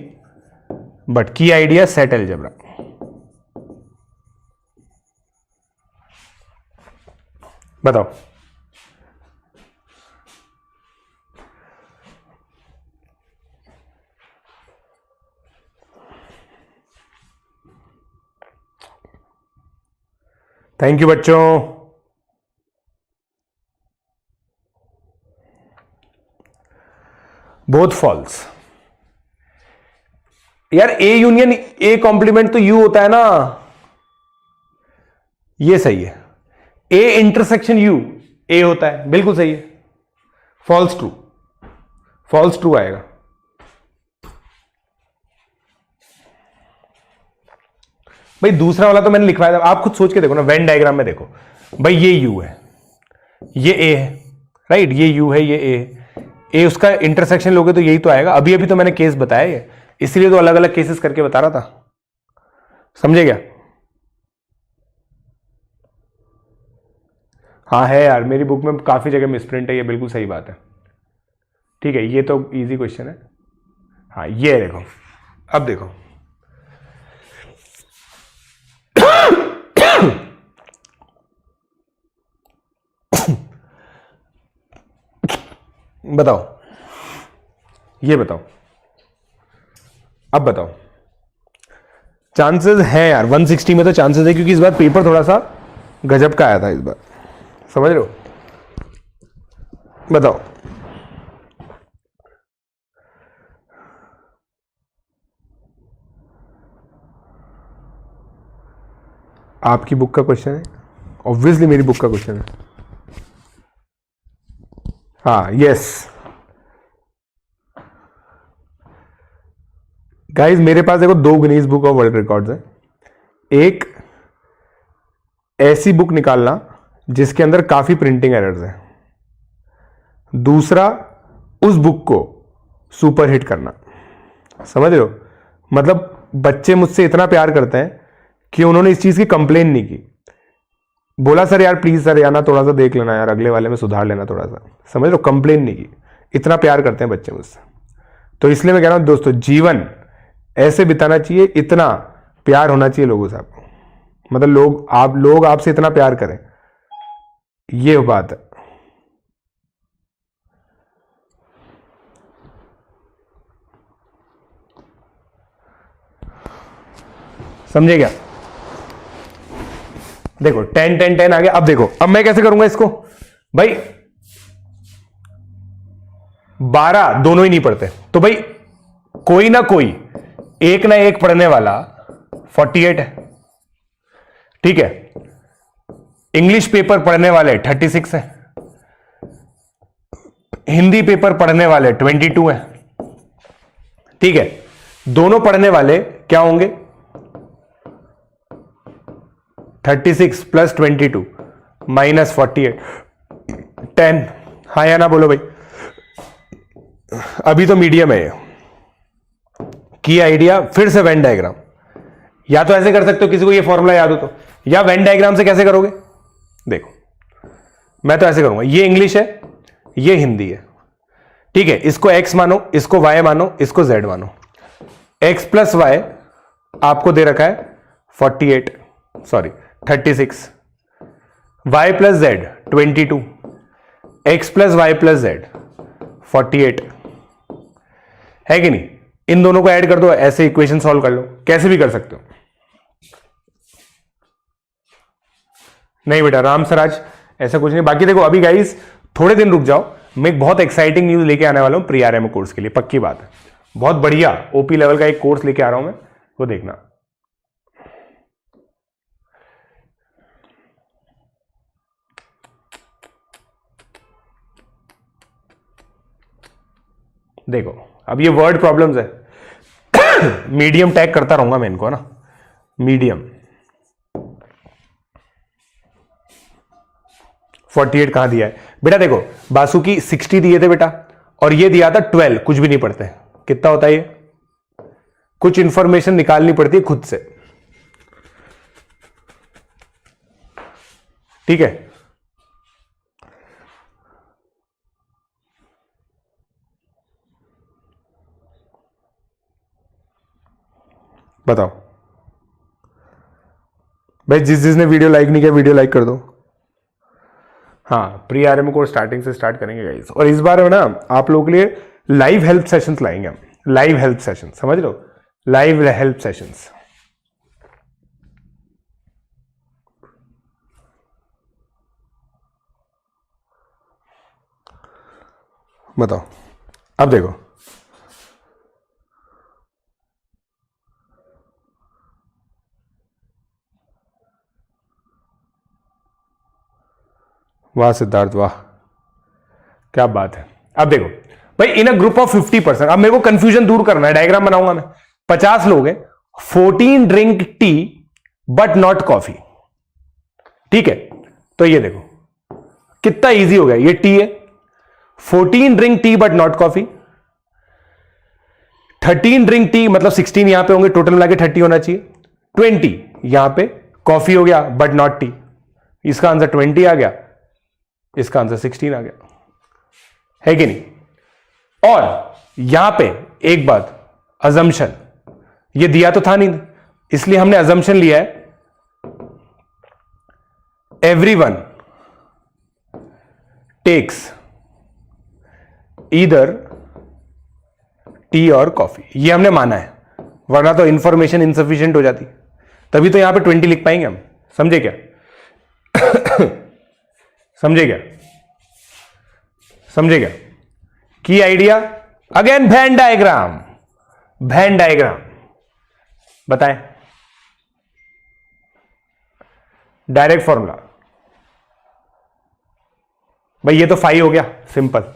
but key idea set algebra. बताओ थैंक यू बच्चों। Both false. यार ए यूनियन ए कॉम्प्लीमेंट तो यू होता है ना, ये सही है। ए इंटरसेक्शन यू ए होता है, बिल्कुल सही है। फॉल्स ट्रू, फॉल्स ट्रू आएगा। भाई दूसरा वाला तो मैंने लिखवाया था, आप खुद सोच के देखो ना, वेन डायग्राम में देखो भाई, ये यू है, ये ए है, राइट, ये यू है, ये ए है। ए उसका इंटरसेक्शन लोगे तो यही तो आएगा। अभी अभी तो मैंने केस बताया है, इसलिए तो अलग अलग केसेस करके बता रहा था, समझे क्या? हाँ है यार, मेरी बुक में काफी जगह मिसप्रिंट है, ये बिल्कुल सही बात है। ठीक है, ये तो इजी क्वेश्चन है। हाँ ये देखो, अब देखो बताओ, ये बताओ, अब बताओ। चांसेस है यार 160 में तो चांसेस है, क्योंकि इस बार पेपर थोड़ा सा गजब का आया था इस बार, समझ रहे हो? बताओ आपकी बुक का क्वेश्चन है, ऑब्वियसली मेरी बुक का क्वेश्चन है। हाँ यस गाइज, मेरे पास देखो 2 Guinness book of world records हैं। एक ऐसी बुक निकालना जिसके अंदर काफी प्रिंटिंग एरर्स हैं, दूसरा उस बुक को सुपर हिट करना। समझ रहे हो? मतलब बच्चे मुझसे इतना प्यार करते हैं कि उन्होंने इस चीज की कंप्लेन नहीं की, बोला सर यार प्लीज सर, या ना थोड़ा सा देख लेना यार, अगले वाले में सुधार लेना थोड़ा सा। समझ लो, कंप्लेन नहीं की, इतना प्यार करते हैं बच्चे मुझसे। तो इसलिए मैं कह रहा हूं दोस्तों, जीवन ऐसे बिताना चाहिए, इतना प्यार होना चाहिए लोगों से आपको, मतलब लोग आपसे इतना प्यार करें, ये बात है। समझे क्या? देखो 10 10 10 आ गया। अब देखो, अब मैं कैसे करूंगा इसको? भाई 12 दोनों ही नहीं पढ़ते, तो भाई कोई ना एक पढ़ने वाला 48 है। ठीक है, इंग्लिश पेपर पढ़ने वाले 36 है, हिंदी पेपर पढ़ने वाले 22 है। ठीक है, दोनों पढ़ने वाले क्या होंगे? 36 प्लस 22 माइनस 48 10। हाँ या ना बोलो भाई, अभी तो मीडियम है ये। की आइडिया फिर से वेन डायग्राम, या तो ऐसे कर सकते हो, किसी को ये फॉर्मूला याद हो तो, या वेन डायग्राम से कैसे करोगे? देखो मैं तो ऐसे करूंगा, ये इंग्लिश है, ये हिंदी है। ठीक है, इसको x मानो, इसको y मानो, इसको z मानो। x प्लस वाई आपको दे रखा है 36, y plus z 22, x plus Y plus z 48 है कि नहीं? इन दोनों को ऐड कर दो, ऐसे इक्वेशन सॉल्व कर लो, कैसे भी कर सकते हो। नहीं बेटा राम सराज ऐसा कुछ नहीं। बाकी देखो अभी गाइस थोड़े दिन रुक जाओ, मैं एक बहुत एक्साइटिंग न्यूज लेके आने वाला हूं प्री आरएमओ कोर्स के लिए, पक्की बात है। बहुत बढ़िया ओपी लेवल का एक कोर्स लेके आ रहा हूं मैं, वो देखना। देखो अब ये वर्ड प्रॉब्लम्स है। मीडियम टैग करता रहूंगा मैं इनको ना, मीडियम 48 कहां दिया है बेटा? देखो बासुकी 60 दिए थे बेटा, और ये दिया था 12, कुछ भी नहीं पढ़ते। कितना होता है ये? कुछ इंफॉर्मेशन निकालनी पड़ती है खुद से, ठीक है। बताओ भाई, जिसने वीडियो लाइक नहीं किया वीडियो लाइक कर दो। हाँ, प्री आरएम को स्टार्टिंग से स्टार्ट करेंगे गाइस, और इस बार ना आप लोगों के लिए लाइव हेल्प सेशंस लाएंगे हम। लाइव हेल्प सेशन, समझ लो, लाइव हेल्प सेशंस। बताओ अब देखो, वाह सिद्धार्थ वाह, क्या बात है। अब देखो भाई, इन अ ग्रुप ऑफ 50%, अब मेरे को कंफ्यूजन दूर करना है, डायग्राम बनाऊंगा मैं। 50 लोग हैं, 14 drink tea but not coffee, ठीक है। तो ये देखो कितना इजी हो गया, ये टी है, 14 drink tea but not coffee, 13 drink tea मतलब 16 यहां पे होंगे, टोटल मिला के 30 होना चाहिए। 20 यहां पे कॉफी हो गया बट नॉट टी, इसका आंसर 20 आ गया, इसका आंसर 16 आ गया, है कि नहीं? और यहां पे एक बात, अजम्पशन, ये दिया तो था नहीं, इसलिए हमने अजम्पशन लिया है एवरीवन टेक्स ईदर टी और कॉफी, ये हमने माना है, वरना तो इंफॉर्मेशन इनसफिशिएंट हो जाती। तभी तो यहां पे 20 लिख पाएंगे हम, समझे क्या? समझे क्या? समझे क्या की idea? Again Venn diagram, Venn diagram बताएं, डायरेक्ट फॉर्मूला। भाई ये तो 5 हो गया, सिंपल,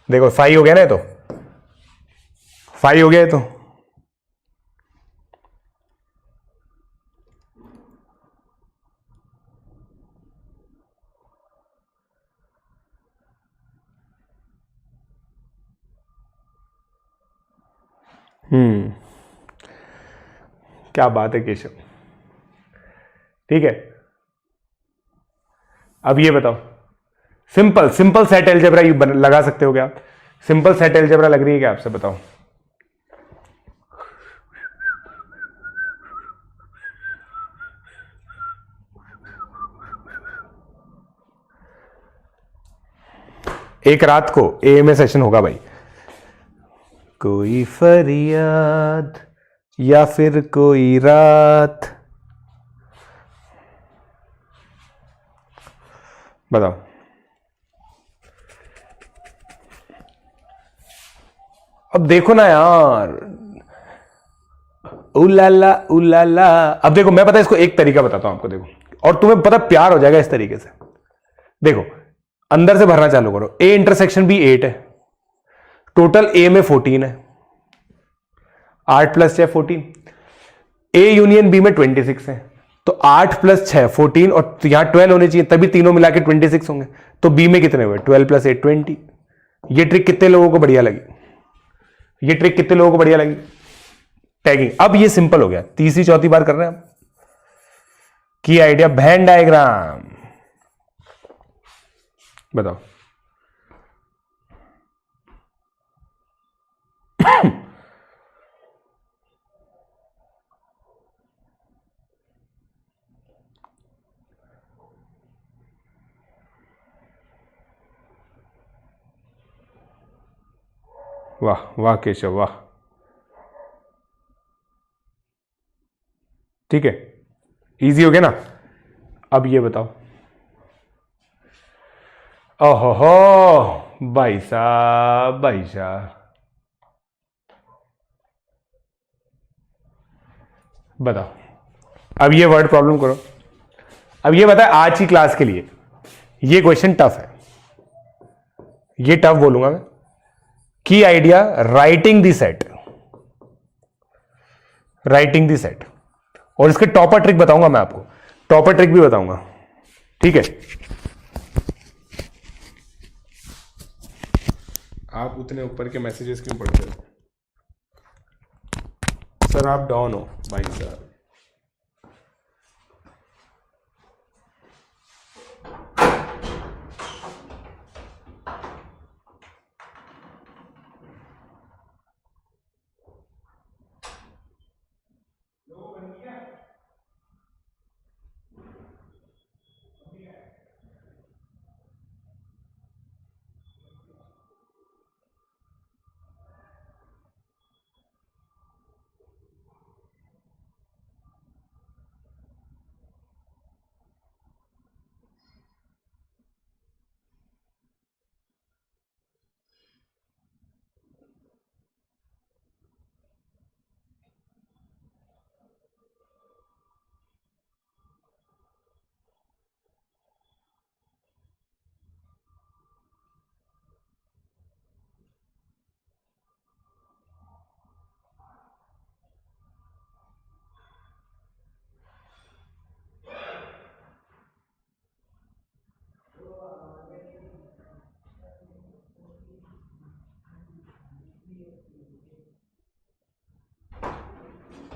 देखो 5 हो गया ना, ये तो 5 हो गया ये तो। क्या बात है केशव, ठीक है। अब ये बताओ, सिंपल सिंपल सेट एलजेब्रा लगा सकते हो क्या आप? सिंपल सेट एलजेब्रा लग रही है क्या आपसे? बताओ। एक रात को एएमए सेशन होगा भाई, कोई फरियाद या फिर कोई रात, बताओ। अब देखो ना यार, उलाला उलाला। अब देखो मैं पता है इसको एक तरीका बताता हूं आपको, देखो, और तुम्हें पता प्यार हो जाएगा इस तरीके से। देखो अंदर से भरना चालू करो, ए इंटरसेक्शन बी 8 है, टोटल ए में 14 है, 8 प्लस 6 14, ए यूनियन बी में 26 है, तो 8 प्लस 6 14, और यहां 12 होने चाहिए, तभी तीनों मिला के 26 होंगे। तो बी में कितने हुए? 12 प्लस 8 20। ये ट्रिक कितने लोगों को बढ़िया लगी? ये ट्रिक कितने लोगों को बढ़िया लगी? टैगिंग। अब ये सिंपल हो गया, तीसरी चौथी बार कर रहे हैं हम की आइडिया, वेन डायग्राम। बताओ। वाह वाह केशव वाह, ठीक है, इजी हो गया ना। अब ये बताओ, ओहो हो भाई साहब, भाई साहब बताओ। अब ये वर्ड प्रॉब्लम करो। अब ये बताए आज की क्लास के लिए ये क्वेश्चन टफ है, ये टफ बोलूंगा मैं, की idea writing the set, writing the set. और इसके टॉपर ट्रिक बताऊंगा मैं आपको, टॉपर ट्रिक भी बताऊंगा, ठीक है। आप उतने ऊपर के मैसेजेस क्यों पढ़ते हो सर? आप डाउन हो भाई साहब।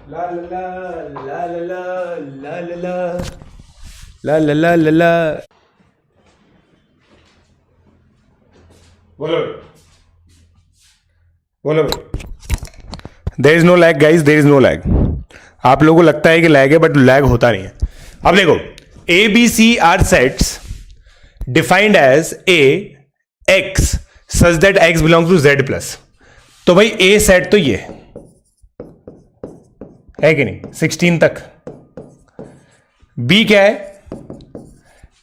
ला ला ला ला ला ला ला ला ला ला ला ला। बोलो बोलो। There is no lag guys, there is no lag. आप लोगों को लगता है कि लैग है, बट लैग होता नहीं है। अब देखो, A B C are sets defined as A x such that x belongs to Z plus. तो भाई ए सेट तो ये है कि नहीं, 16 तक। बी क्या है,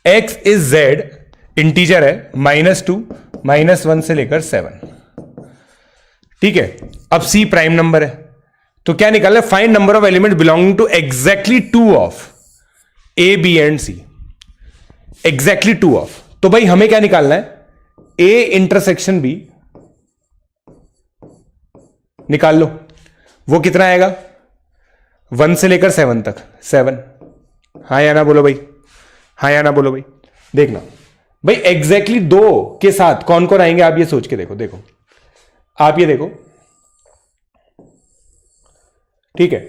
एक्स इज जेड, इंटीजर है, -2 -1 से लेकर 7, ठीक है। अब सी प्राइम नंबर है, तो क्या निकालना है, find number of element belonging to exactly 2 of A B and C, exactly 2 of. तो भाई हमें क्या निकालना है, ए इंटरसेक्शन बी निकाल लो। वो कितना आएगा, 1 से लेकर 7 तक, 7। हाँ या ना बोलो भाई, हाँ या ना बोलो भाई। देखना भाई, एग्जैक्टली 2 के साथ कौन कौन आएंगे, आप ये सोच के देखो। देखो आप ये देखो, ठीक है,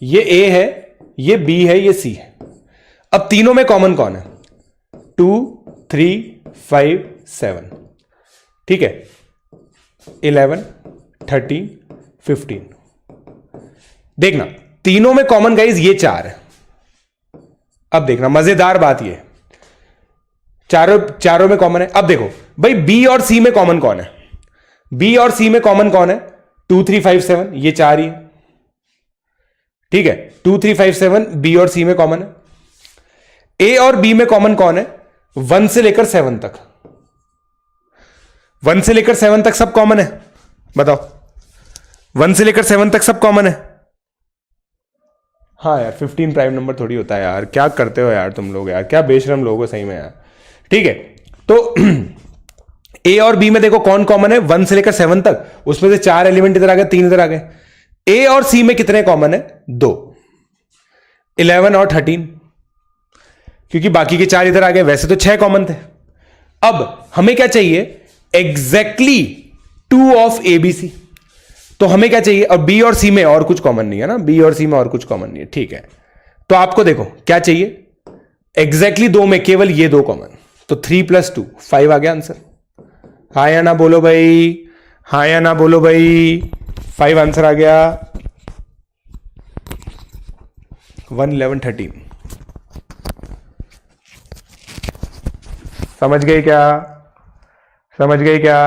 ये ए है, ये बी है, ये सी है। अब तीनों में कॉमन कौन है, 2 3 5 7, ठीक है, 11 13 15। देखना तीनों में कॉमन गाइज ये 4 है। अब देखना मजेदार बात ये, चारों में कॉमन है। अब देखो भाई, बी और सी में कॉमन कौन है, बी और सी में कॉमन कौन है, 2 3 5 7, ये 4 ही है, ठीक है। 2 3 5 7 बी और सी में कॉमन है। ए और बी में कॉमन कौन है, 1 से लेकर 7 तक, 1 से लेकर 7 तक सब कॉमन है। बताओ, 1 से लेकर 7 तक सब कॉमन है। हाँ यार, 15 प्राइम नंबर थोड़ी होता है यार, क्या करते हो यार तुम लोग, यार क्या बेशरम लोग हो सही में यार, ठीक है। तो ए और बी में देखो कौन कॉमन है, 1 से लेकर 7 तक, उसमें से 4 एलिमेंट इधर आ गए, 3 इधर आ गए। ए और सी में कितने कॉमन है, 2, 11 और 13, क्योंकि बाकी के 4 इधर आ गए, वैसे तो 6 कॉमन थे। अब हमें क्या चाहिए, exactly 2 of A B C. तो हमें क्या चाहिए, और बी और सी में और कुछ कॉमन नहीं है ना, बी और सी में और कुछ कॉमन नहीं है, ठीक है। तो आपको देखो क्या चाहिए, एग्जैक्टली 2 में केवल ये 2 कॉमन, तो 3 + 2 5 आ गया आंसर। हाँ या ना बोलो भाई, हाँ या ना बोलो भाई, 5 आंसर आ गया। 1 11 13 समझ गए क्या, समझ गए क्या।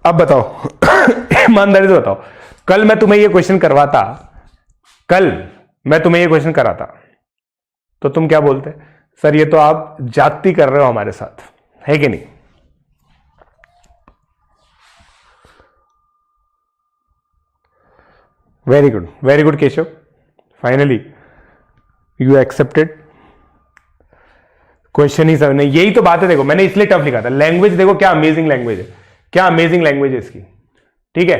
अब बताओ ईमानदारी से बताओ, कल मैं तुम्हें ये क्वेश्चन करवाता, कल मैं तुम्हें ये क्वेश्चन कराता, तो तुम क्या बोलते, सर ये तो आप जाति कर रहे हो हमारे साथ, है कि नहीं। Very good Keshav, finally you accepted. Question ही सब नहीं, यही तो बात है। देखो मैंने इसलिए टफ लिखा था। लैंग्वेज देखो क्या अमेजिंग लैंग्वेज है, क्या अमेजिंग लैंग्वेज है इसकी। ठीक है,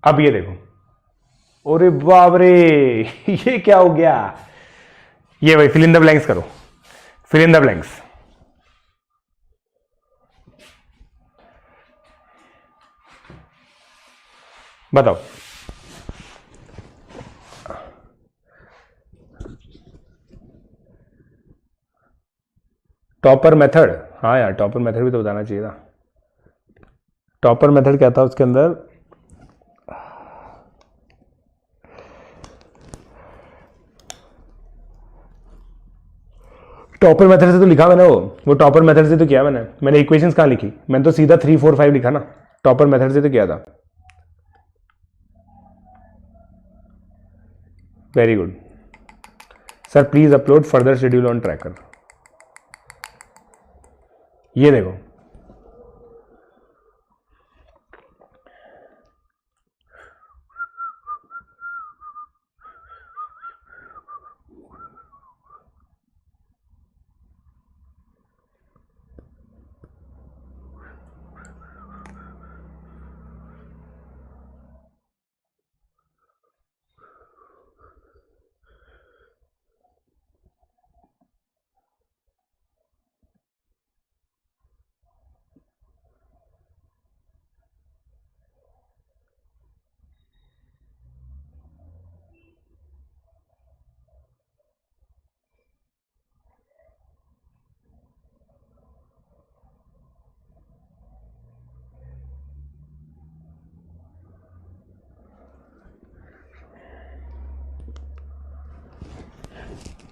अब ये देखो, अरे बाप रे ये क्या हो गया। ये भाई फिल इन द ब्लैंक्स करो, फिल इन द ब्लैंक्स। बताओ टॉपर मेथड। हाँ यार टॉपर मेथड भी तो बताना चाहिए था। टॉपर मेथड क्या था उसके अंदर, टॉपर मेथड से तो लिखा मैंने, वो टॉपर मेथड से तो किया मैंने इक्वेशंस कहाँ लिखी, मैंने तो सीधा 3 4 5 लिखा ना, टॉपर मेथड से तो किया था। Very good sir, please upload further schedule on tracker. ये देखो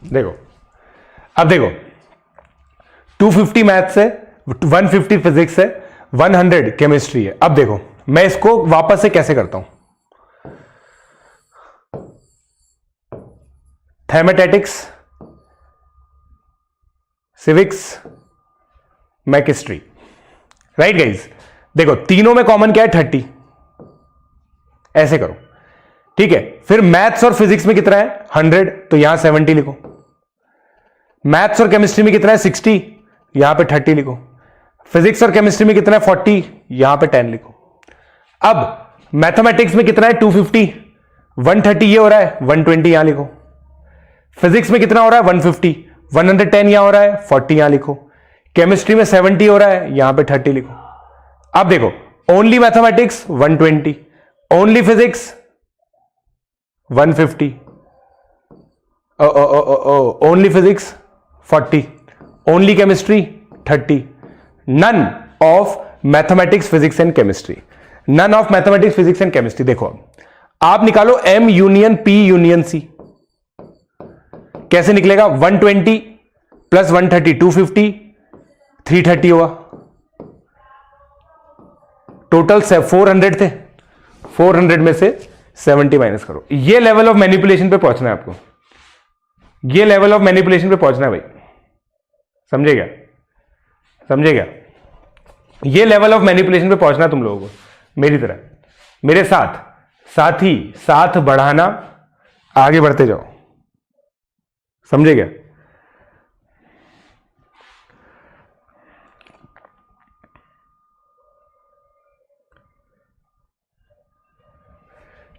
देखो, अब देखो 250 मैथ्स है, 150 फिजिक्स है, 100 केमिस्ट्री है। अब देखो मैं इसको वापस से कैसे करता हूं, थैमेटेटिक्स, सिविक्स, मैकेस्ट्री, राइट गाइज। देखो तीनों में कॉमन क्या है 30, ऐसे करो। ठीक है, फिर मैथ्स और फिजिक्स में कितना है 100, तो यहां 70 लिखो। मैथ्स और केमिस्ट्री में कितना है 60, यहां पे 30 लिखो। फिजिक्स और केमिस्ट्री में कितना है 40, यहां पे 10 लिखो। अब मैथमेटिक्स में कितना है 250, 130 ये हो रहा है, 120 यहां लिखो। फिजिक्स में कितना हो रहा है 150, 110 यहां हो रहा है, 40 यहां लिखो। केमिस्ट्री में 70 हो रहा है, यहां पे 30 लिखो। अब देखो only mathematics 120, only physics 150, only physics 40, only chemistry 30, none of mathematics physics and chemistry, none of mathematics physics and chemistry. देखो आप निकालो M union P union C, कैसे निकलेगा 120 प्लस 130 250, 330 होगा। टोटल 400 थे, 400 में से 70 माइनस करो। ये लेवल ऑफ मैनिपुलेशन पे पहुंचना है आपको, ये लेवल ऑफ मैनिपुलेशन पे पहुंचना है भाई, समझे क्या, समझे क्या। ये लेवल ऑफ मैनिपुलेशन पे पहुंचना तुम लोगों को मेरी तरह, मेरे साथ, साथी साथ बढ़ाना, आगे बढ़ते जाओ, समझे क्या।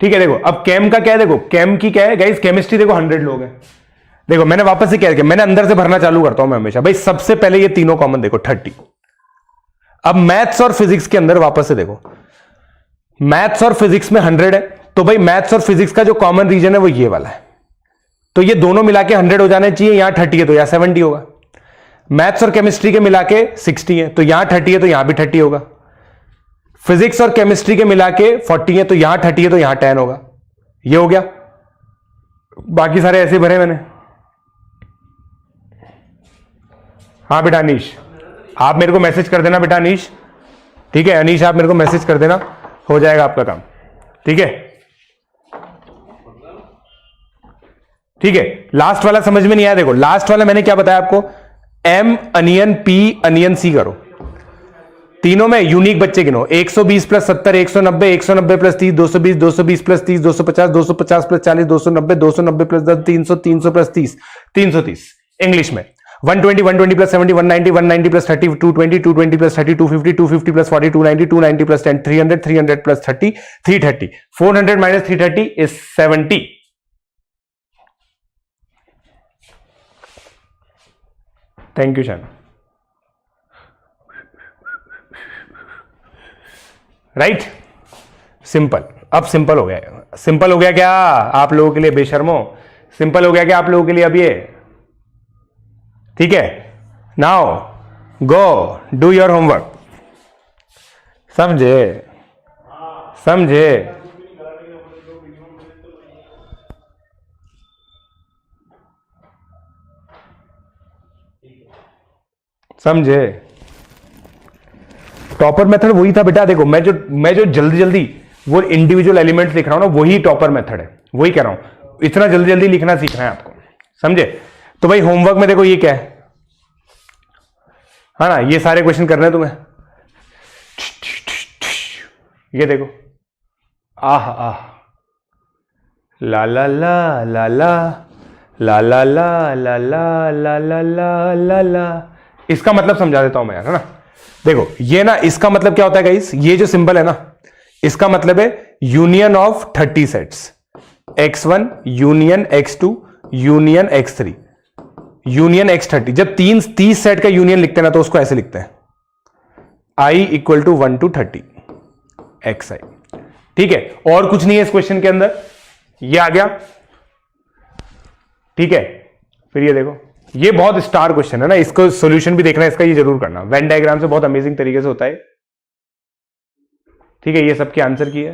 ठीक है, देखो अब केम का क्या है, देखो केम की क्या है गाइस, केमिस्ट्री देखो 100 लोग हैं। देखो मैंने वापस से क्या किया, मैंने अंदर से भरना चालू करता हूं मैं हमेशा भाई। सबसे पहले ये तीनों कॉमन देखो 30। अब मैथ्स और फिजिक्स के अंदर वापस से देखो, मैथ्स और फिजिक्स में 100 है, तो भाई मैथ्स और फिजिक्स का जो कॉमन रीजन है वो ये वाला है, तो ये दोनों मिला के 100 हो जाने चाहिए। यहां 30 है तो यहां 70 होगा। मैथ्स और केमिस्ट्री के मिला के 60 है, तो यहां 30 है तो यहां भी 30 होगा। फिजिक्स और केमिस्ट्री के मिला के 40 है, तो यहां 30 है तो यहां 10 होगा। ये हो गया, बाकी सारे ऐसे भरे मैंने। हाँ बेटा अनीश, आप मेरे को मैसेज कर देना बेटा अनीश, ठीक है अनीश, आप मेरे को मैसेज कर देना, हो जाएगा आपका काम, ठीक है। ठीक है, लास्ट वाला समझ में नहीं आया। देखो लास्ट वाला मैंने क्या बताया आपको, M onion P onion C करो, तीनों में यूनिक बच्चे गिनो। 120 plus 70 190, 190 plus 30 220, 220 plus 30 250, 250 plus 40 290, 290 plus 10 300, 300 plus 30 330। English में 120 120 plus 70 190 190 plus 30 220 220 plus 30 250 250 plus 40 290 290 plus 10 300 300 plus 30 330 400 minus 330 is 70. Thank you शान. Right, simple. अब सिंपल हो गया. सिंपल हो गया क्या आप लोगों के लिए बेशर्मो? सिंपल हो गया क्या आप लोगों के लिए अब ये? ठीक है, now go do your homework. समझे? समझे? समझे? टॉपर मेथड वही था बेटा. देखो मैं जो जल्दी जल्दी वो इंडिविजुअल एलिमेंट्स लिख रहा हूं ना, वही टॉपर मेथड है. वही कह रहा हूं, इतना जल्दी जल्दी लिखना सीखना है आपको. समझे? तो भाई होमवर्क में देखो ये क्या है, हाँ ना, ये सारे क्वेश्चन करने हैं तुम्हें. ये देखो, आह आह, ला ला ला ला ला ला ला ला ला ला ला ला ला ला ला. इसका मतलब समझा देता हूं मैं यार, है ना. देखो ये ना, इसका मतलब क्या होता है गाइस, ये जो सिंबल है ना, इसका मतलब है union of 30 sets. x1 union x2 union x3 union x30. जब 30 सेट का यूनियन लिखते हैं ना, तो उसको ऐसे लिखते हैं i equal to 1 to 30 xi. ठीक है, और कुछ नहीं है इस क्वेश्चन के अंदर, ये आ गया. ठीक है, फिर ये देखो, ये बहुत स्टार क्वेश्चन है ना, इसको सॉल्यूशन भी देखना है इसका, ये जरूर करना. वेन डायग्राम से बहुत अमेजिंग तरीके से होता है. ठीक है, ये सबके आंसर की है.